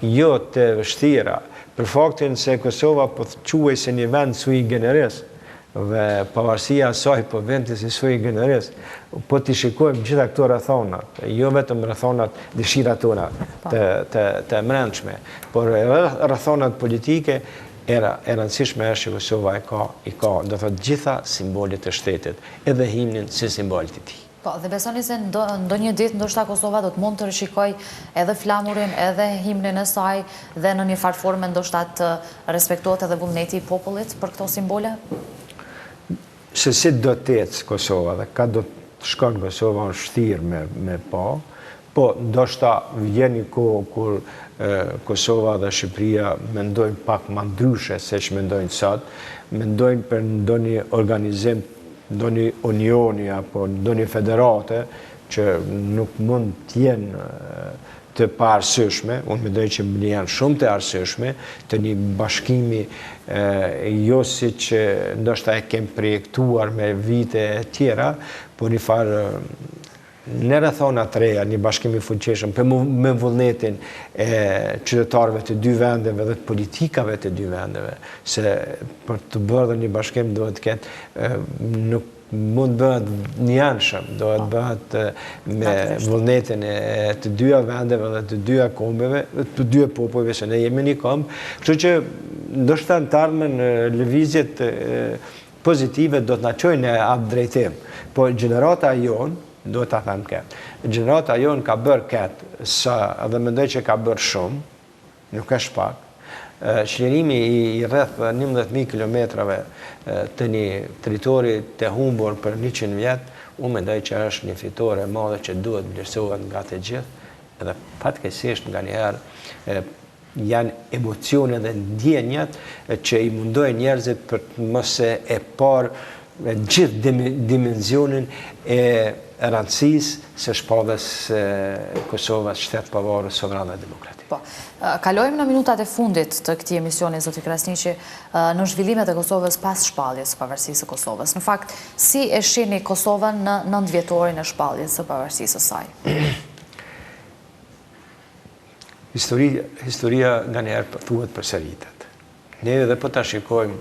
jo të vështira, për faktin se Kosova po quhej se një vend sui generis, dhe pavarësia saj po vendi si sui generis, po t'i shikojmë gjitha këto rrethonat, jo vetëm rrethonat dëshirat tona të mbrëmshme, por rrethonat politike e rëndësishme është që Kosova i ka do thotë gjitha simbolet e shtetit, edhe himnin si simbolit i tij. Po, dhe besoni se ndonjë ditë ndoshta Kosova do të mund të rishikoj edhe flamurin, edhe himnin e saj, dhe në një farë forme ndoshta të respektohet edhe vullneti i popullit për këto simbole? Se si do të ecë Kosova dhe ka do të shkon Kosova në vështirë me po ndoshta vjen një kohë kur Kosova dhe Shqipëria mendojnë pak më ndryshe se që mendojnë sot, mendojnë për ndonjë organizim, ndonjë unioni apo ndonjë federate që nuk mund të jenë të paarsyeshme, unë mendoj që janë shumë të arsyeshme, të një bashkimi jo si që ndoshta e kem projektuar me vite e tjera, por një farë në rrethona të reja, një bashkim i fuqishëm me vullnetin e qytetarëve të dy vendeve dhe të politikave të dy vendeve, se për të bërë dhe një bashkim duhet të ketë nuk mund bëhet një anshëm, duhet bëhet me vullnetin e të dyja vendeve dhe të dyja kombeve, të dyja popujve, se ne jemi një kombë, kështu që ndoshta në të ardhmen lëvizjet pozitive do të na çojnë në atë drejtim, po gjenerata jonë duhet ta them këtë. Gjenerata jonë ka bërë këtë, dhe mendoj që ka bërë shumë, nuk është pak. Çlirimi i rreth 11.000 kilometrave të një territori të humbur për 100 vjet, unë mendoj që është një fitore e madhe që duhet vlerësohet nga të gjithë, edhe fatkeqësisht nganjëherë janë emocione dhe ndjenjat që i mundojnë njerëzit për të mos e parë gjithë dimenzionin e rëndësisë së shpalljes Kosovës shtet pavarur, sovran dhe demokratik. Po, kalojmë në minutat e fundit të këtij emisioni, zoti Krasniqi, në zhvillimet e Kosovës pas shpalljes së pavarësisë së Kosovës. Në fakt, si e shihni Kosovën në 90-vjetorin e shpalljes së pavarësisë së saj? Historia nganjëherë thuhet përsëritet. Ne edhe po ta shikojmë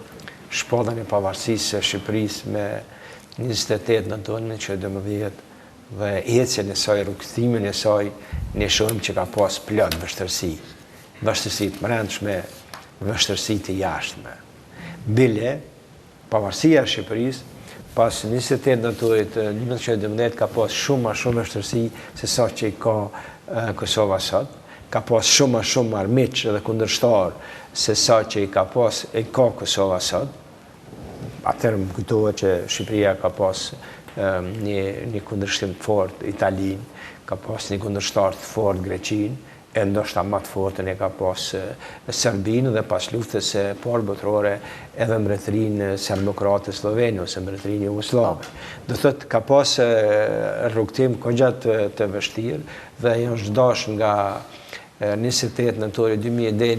shpalljen e pavarësisë së Shqipërisë me 28 nëntor 1912 dhe ecjen e saj, rrugtimin e saj, ne shohim që ka pas plot vështirësi të brendshme, vështirësi të jashtme. Bile, pavarësia e Shqipërisë pas 28 nëntorit 1912 ka pas shumë vështirësi se sa që i ka Kosova sot, ka pas shumë armiq dhe kundërshtar se sa që i ka Kosova sot. Atëherë më kujtohet që Shqipëria ka pas një kundërshtim të fortë Italinë, ka pas një kundërshtar të fortë Greqinë, e ndoshta më të fortën e ka pas Serbinë dhe pas luftës së parë botërore edhe mbretërinë serbokrate Slovene ose mbretërinë jugoslave. Do thotë ka pas rrugtim kogja të vështirë dhe janë zhdash nga 28 nëntori 2000 dhe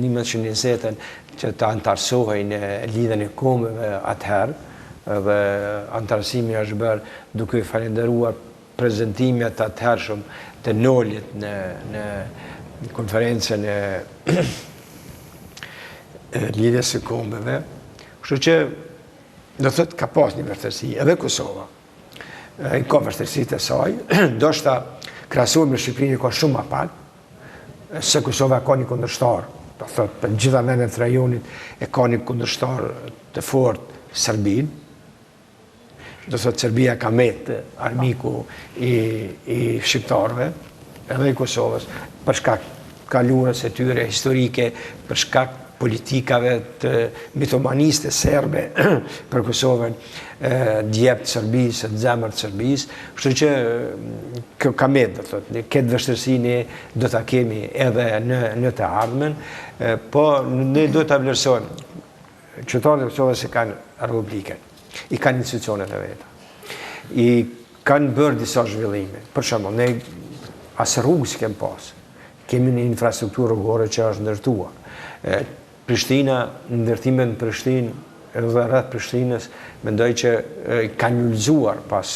1920 që të antarësohejnë lidhen e kombeve atëherë, dhe antarësimi është bërë duke i falenderuar prezentimet atëhershëm të Nolit në konferencën e lidhjes së kombeve. Kështu që do thotë ka pas një vështirësi edhe Kosova. Ka vështirësitë e saj, ndoshta krahasohet me Shqipërinë ka shumë më pak, se Kosova ka një kundërshtar, do thotë për gjitha vendet të rajonit e ka një kundërshtar të fortë Serbinë. Do thotë Serbia ka metë armiku i shqiptarëve, edhe i Kosovës, për shkak kaluarës e tyre historike, për shkak politikave të mitomaniste serbe për Kosovën, djepë të Serbisë, të zemër të Serbisë, kështu që kjo kamet, do thotë, këtë vështërsi ne do ta kemi edhe në të ardhmen, po ne do ta vlerësojmë. Qytetarët e Kosovës i kanë republikën, i kanë institucionet e veta, i kanë bërë disa zhvillime. Për shembull, ne asë rrugë si kemë pasë, kemi një infrastrukturë rrugore që është ndërtuar. Prishtina, ndërtimet në Prishtinë dhe rreth Prishtinës, mendoj që kanë ullëzuar pas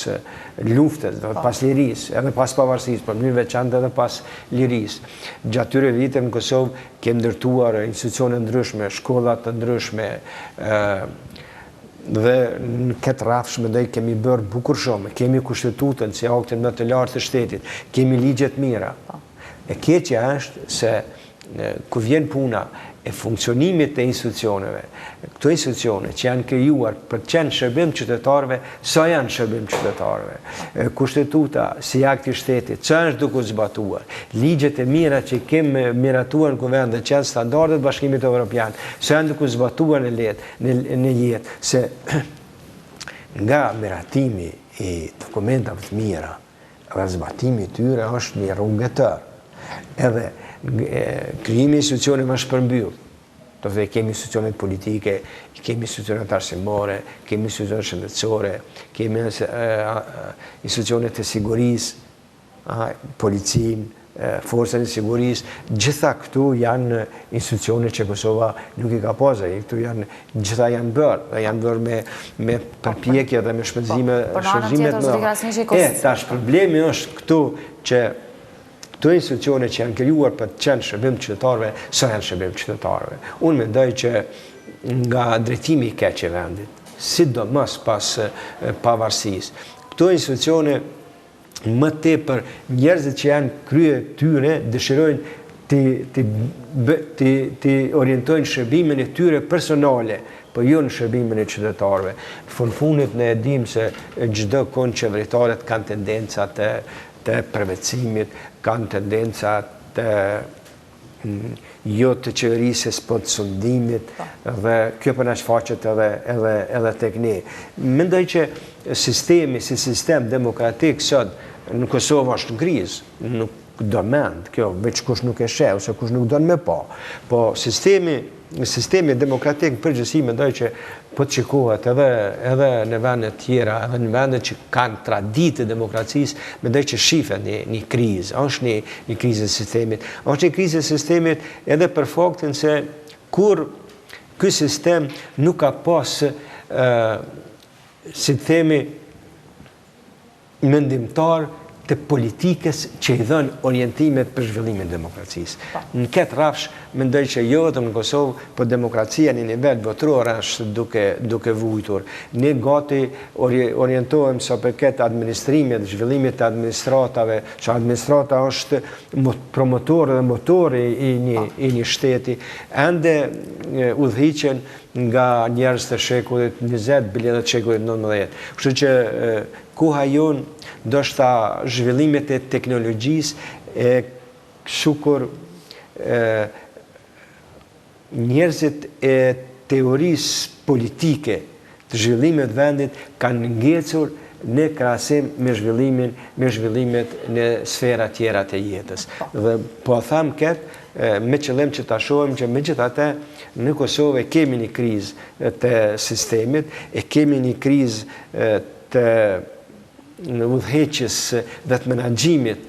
luftës, pas lirisë, edhe pas pavarësisë, për një veçantë edhe pas lirisë. Gjatë tyre vite në Kosovë kemë ndërtuar institucione ndryshme, shkollat të ndryshme, dhe në këtë rafsh mendoj kemi bërë bukur shumë, kemi kushtetutën si aktin më të lartë të shtetit, kemi ligjet mira. E keqja është se ku vjen puna e funksionimit të institucioneve, këto institucione që janë krijuar për të qenë shërbim qytetarëve, sa janë shërbim qytetarëve, kushtetuta si akt i shtetit, që është duke zbatuar, ligjet e mira që kemi miratuar në kuvend dhe që janë standardet Bashkimit Evropian, sa janë duke zbatuar në jetë, se nga miratimi i dokumentave të mira dhe zbatimi tyre është një rrugë e tërë. Edhe krijimi i institucione më shpërmbyll. Do të kemi institucionet politike, kemi institucionet arsimore, kemi institucionet shëndetësore, kemi institucionet e sigurisë, policinë, forcën e sigurisë. Gjitha këtu janë institucione që Kosova nuk i ka pasur. Këtu gjitha janë bërë me përpjekje dhe me shpenzime të mëdha. Tash problemi është këtu që këto institucione që janë krijuar për të qenë shërbim të qytetarëve, sa janë shërbim të qytetarëve. Unë mendoj që nga drejtimi i keq i vendit, sidomos pas pavarësisë, këto institucione më tepër njerëzit që janë krye tyre dëshirojnë të orientojnë shërbimin e tyre personale, po jo në shërbimin e qytetarëve. Në fundit ne e dim se çdo kohë qeveritarët kanë tendenca të përvetësimit, kanë tendenca të jo të qeverisjes, po të sundimit, dhe kjo për na shfaqet edhe tek ne. Mendoj që sistemi, si sistem demokratik sot në Kosovë është në krizë, nuk do mend, kjo veç kush nuk e sheh ose kush nuk do me pa. Po sistemi demokratik në përgjithësi mendoj që po të shikohet edhe në vendet tjera, edhe në vendet që kanë traditë të demokracisë, mendoj që shihet një krizë, është një krizë e sistemit. Është një krizë e sistemit edhe për faktin se kur ky sistem nuk ka pas, si të themi, mendimtar të politikës që i dhënë orientimet për zhvillimin e demokracisë. Në këtë rafsh, mendoj që jo vetëm në Kosovë, por demokracia në nivel botror është duke vujtur. Ne gati orientohemi sa përket administrimit, zhvillimit të administratave, që administrata është promotor dhe motor i një shteti, ende udhëhiqen nga njerëz të shekullit 20, bile edhe të shekullit 19. Kështu që koha jonë, ndoshta zhvillimet e teknologjisë e shukur njerëzit e teorisë politike të zhvillimet vendit kanë ngecur në krahasim me zhvillimet në sfera tjera të jetës. Dhe po tham këtë me qëllim që ta shohim që megjithatë në Kosovë kemi një krizë të sistemit, e kemi një krizë të në udhëheqjes dhe të menaxhimit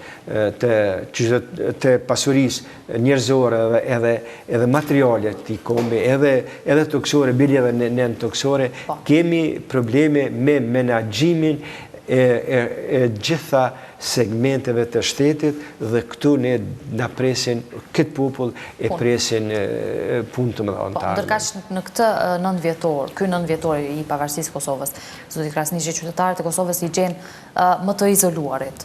të pasurisë njerëzore edhe materiale të kombi, edhe toksore, bile edhe nën toksore, kemi probleme me menaxhimin e gjitha segmenteve të shtetit dhe këtu ne na presin, këtë popull e presin punë të mëdha. Ndërkaq në këtë 9 vjetor, ky 9 vjetor i pavarësisë Kosovës, zoti Krasniqi, qytetarët e Kosovës i gjenë më të izoluarit.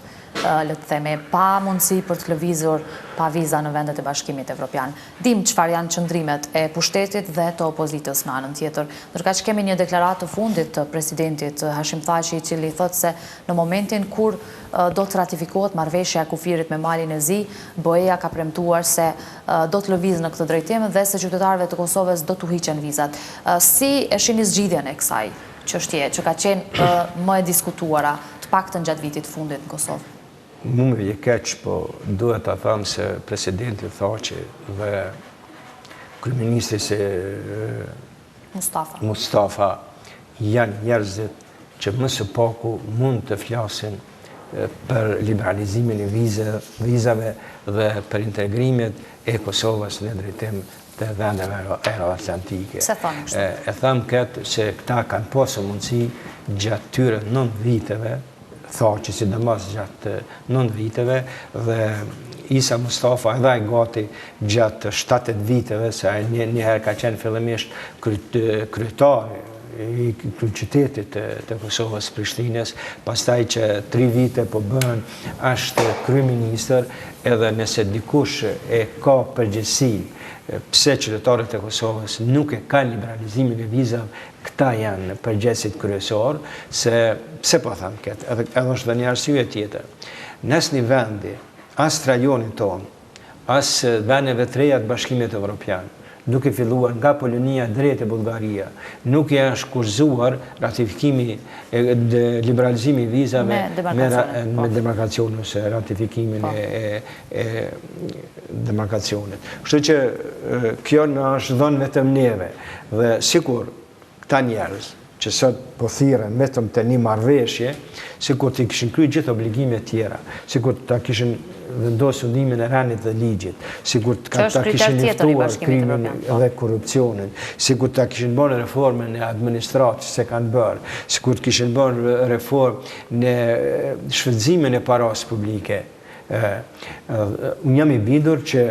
le të themi, pa mundësi për të lëvizur pa viza në vendet e Bashkimit Evropian. Dim çfarë janë qëndrimet e pushtetit dhe të opozitës në anën tjetër. Ndërkaq kemi një deklaratë të fundit të presidentit Hashim Thaçi, i cili thotë se në momentin kur do të ratifikohet marrëveshja e kufirit me Malin e Zi, BE-ja ka premtuar se do të lëvizë në këtë drejtim dhe se qytetarëve të Kosovës do t'u hiqen vizat. Si e shihni zgjidhjen e kësaj çështje që ka qenë më e diskutuara, të paktën gjatë vitit fundit në Kosovë? Mu me je keq, po duhet të thëmë se presidenti Thaçi dhe kryeministri se Mustafa janë njerëzit që më së paku mund të flasin për liberalizimin e vizave dhe për integrimet e Kosovës në drejtim të vendeve euroatlantike. Se thonë kështu? E thamë këtë se këta kanë pasur mundësi gjatë tyre 9 viteve, Thaçi sidomos gjatë 9 viteve dhe Isa Mustafa edhe ai gati gjatë 7 viteve, se ai njëherë ka qenë fillimisht kryetari i qytetit të Kosovës Prishtinës, pastaj që 3 vite po bën është kryeministër, edhe nëse dikush e ka përgjegjësi pse qytetarët e Kosovës nuk e kanë liberalizimin e vizave, këta janë përgjegjësit kryesor, se pse po them këtë, edhe është dhe një arsye tjetër. Nëse një vendi, as rajonin ton, as vendeve të reja të Bashkimit Evropian, duke filluar nga Polonia drejt e Bullgaria, nuk janë shkurzuar ratifikimi dhe liberalizimi i vizave me demarkacionin ose ratifikimin e demarkacionit. Kështu që kjo na është dhënë vetëm neve dhe sikur këta njerëz që sot po thirren vetëm të një marrëveshje, sikur të kishin kryer gjithë obligimet tjera, sikur ta kishin vendosur sundimin e rënit dhe ligjit, sikur ta kishin luftuar krimin dhe korrupsionin, sikur ta kishin bërë reformën e administratës se kanë bërë, sikur të kishin bërë reformë në shfrytëzimin e parave publike. Unë jam i bindur që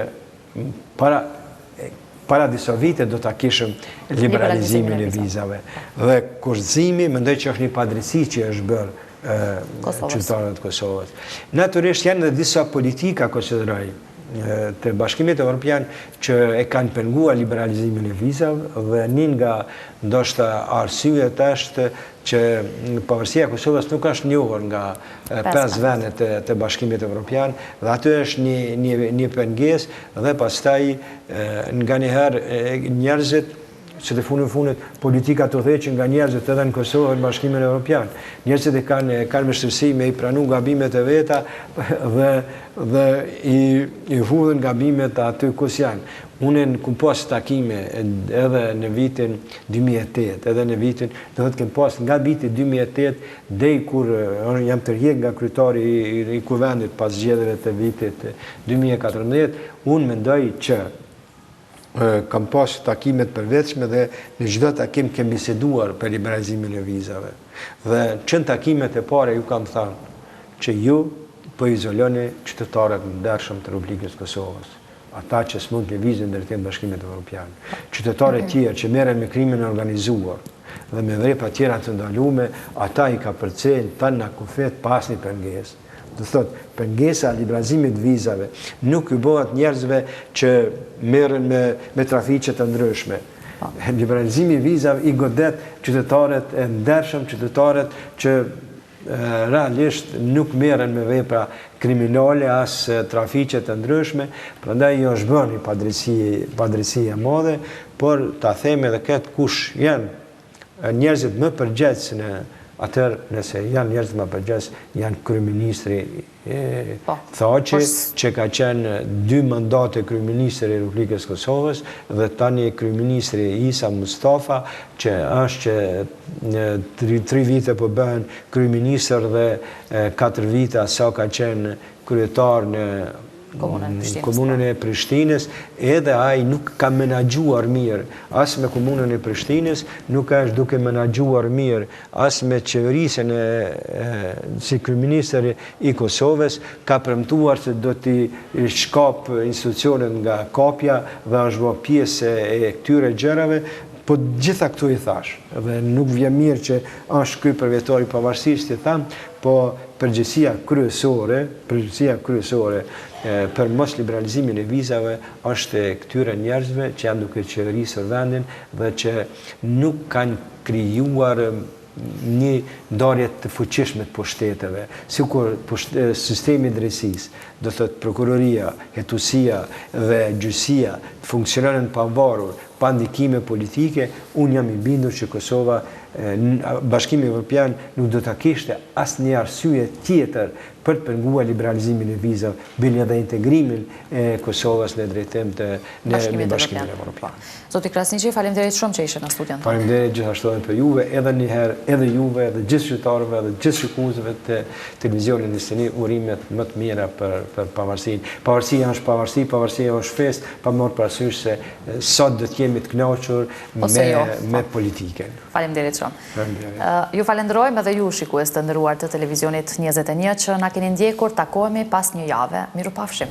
para disa vite do ta kishim liberalizimin e vizave. Dhe kurzimi, mendoj që është një padrejti që është bërë qytetarët e Kosovës. Natyrisht janë edhe disa politika konsideroj të Bashkimit Evropian që e kanë penguar liberalizimin e vizave dhe një nga ndoshta arsyet është që pavarësia e Kosovës nuk është njohur nga 5 vendet të Bashkimit Evropian dhe aty është një pengesë dhe pastaj nganjëherë njerëzit që të fundit politika të udhëheqin nga njerëzit edhe në Kosovë në Bashkimin Evropian. Njerëzit kanë vështirësi me i pranu gabimet e veta dhe i hudhen gabimet aty kus janë. Unë kum pas takime edhe në vitin 2008, edhe në vitin, do të kem pas nga viti 2008 deri kur jam tërheq nga kryetari i kuvendit pas zgjedhjeve të vitit 2014, unë mendoj që kam pas takimet përveçme dhe në çdo takim kem biseduar për liberalizimin e vizave. Dhe në takimet e para ju kam thënë që ju po izoloni qytetarët ndershëm të Republikës Kosovës, ata që s'mund lëvizin në drejtim Bashkimit Evropian. Qytetarët tjerë që merren me krimin e organizuar dhe me vepra tjera të ndaluara, ata i ka përcjell tan na kufet pas një pengesë. Do thotë, pengesa e liberalizimit vizave nuk i bëhet njerëzve që merren me trafiqe të ndryshme. Liberalizimi i vizave i godet qytetarët e ndershëm, qytetarët që realisht nuk merren me vepra kriminale as trafiqe të ndryshme, prandaj jo është bërë një padrejësi e madhe, por ta them edhe këtë kush janë njerëzit më përgjegjës në atëherë, nëse janë njerëz më përgjegjës, janë kryeministri Thaçi, që ka qenë 2 mandate kryeministri i Republikës Kosovës, dhe tani kryeministri Isa Mustafa, që është që 3 vite po bëhen kryeministër dhe 4 vite sa ka qenë kryetar në komunën e Prishtinës, edhe ai nuk ka menaxhuar mirë as me komunën e Prishtinës, nuk është duke menaxhuar mirë as me qeverisjen si kryeministër i Kosovës, ka premtuar se do t'i shkap institucionet nga kapja dhe është bërë pjesë e këtyre gjërave. Po gjitha këtu i thash, dhe nuk vjen mirë që është ky përvjetori pavarësisht i tham, po përgjegjësia kryesore për mos liberalizimin e vizave është e këtyre njerëzve që janë duke qeverisur vendin dhe që nuk kanë krijuar një ndarje të fuqishme të pushteteve, sikur sistemi i drejtësisë, do thotë prokuroria, hetuesia dhe gjyqësia të funksionojnë pavarur, pa ndikime politike, unë jam i bindur që Kosova, Bashkimi Evropian nuk do ta kishte asnjë arsye tjetër për të penguar liberalizimin e vizave, bile edhe integrimin e Kosovës në drejtim të Bashkimit Evropian. Zoti Krasniqi, faleminderit shumë që ishe në studion. Faleminderit gjithashtu edhe për juve, edhe një herë, edhe juve, edhe gjithë qytetarëve, edhe gjithë shikuesve të televizionit Destini, urimet më të mira për pavarësinë. Pavarësia është pavarësi, pavarësia është festë, pa marrë parasysh se sot do të jemi të kënaqur me politikën. Faleminderit shumë. Ju falenderojmë edhe ju shikues të nderuar të televizionit 21 që na keni ndjekur, takohemi pas një jave. Mirupafshim.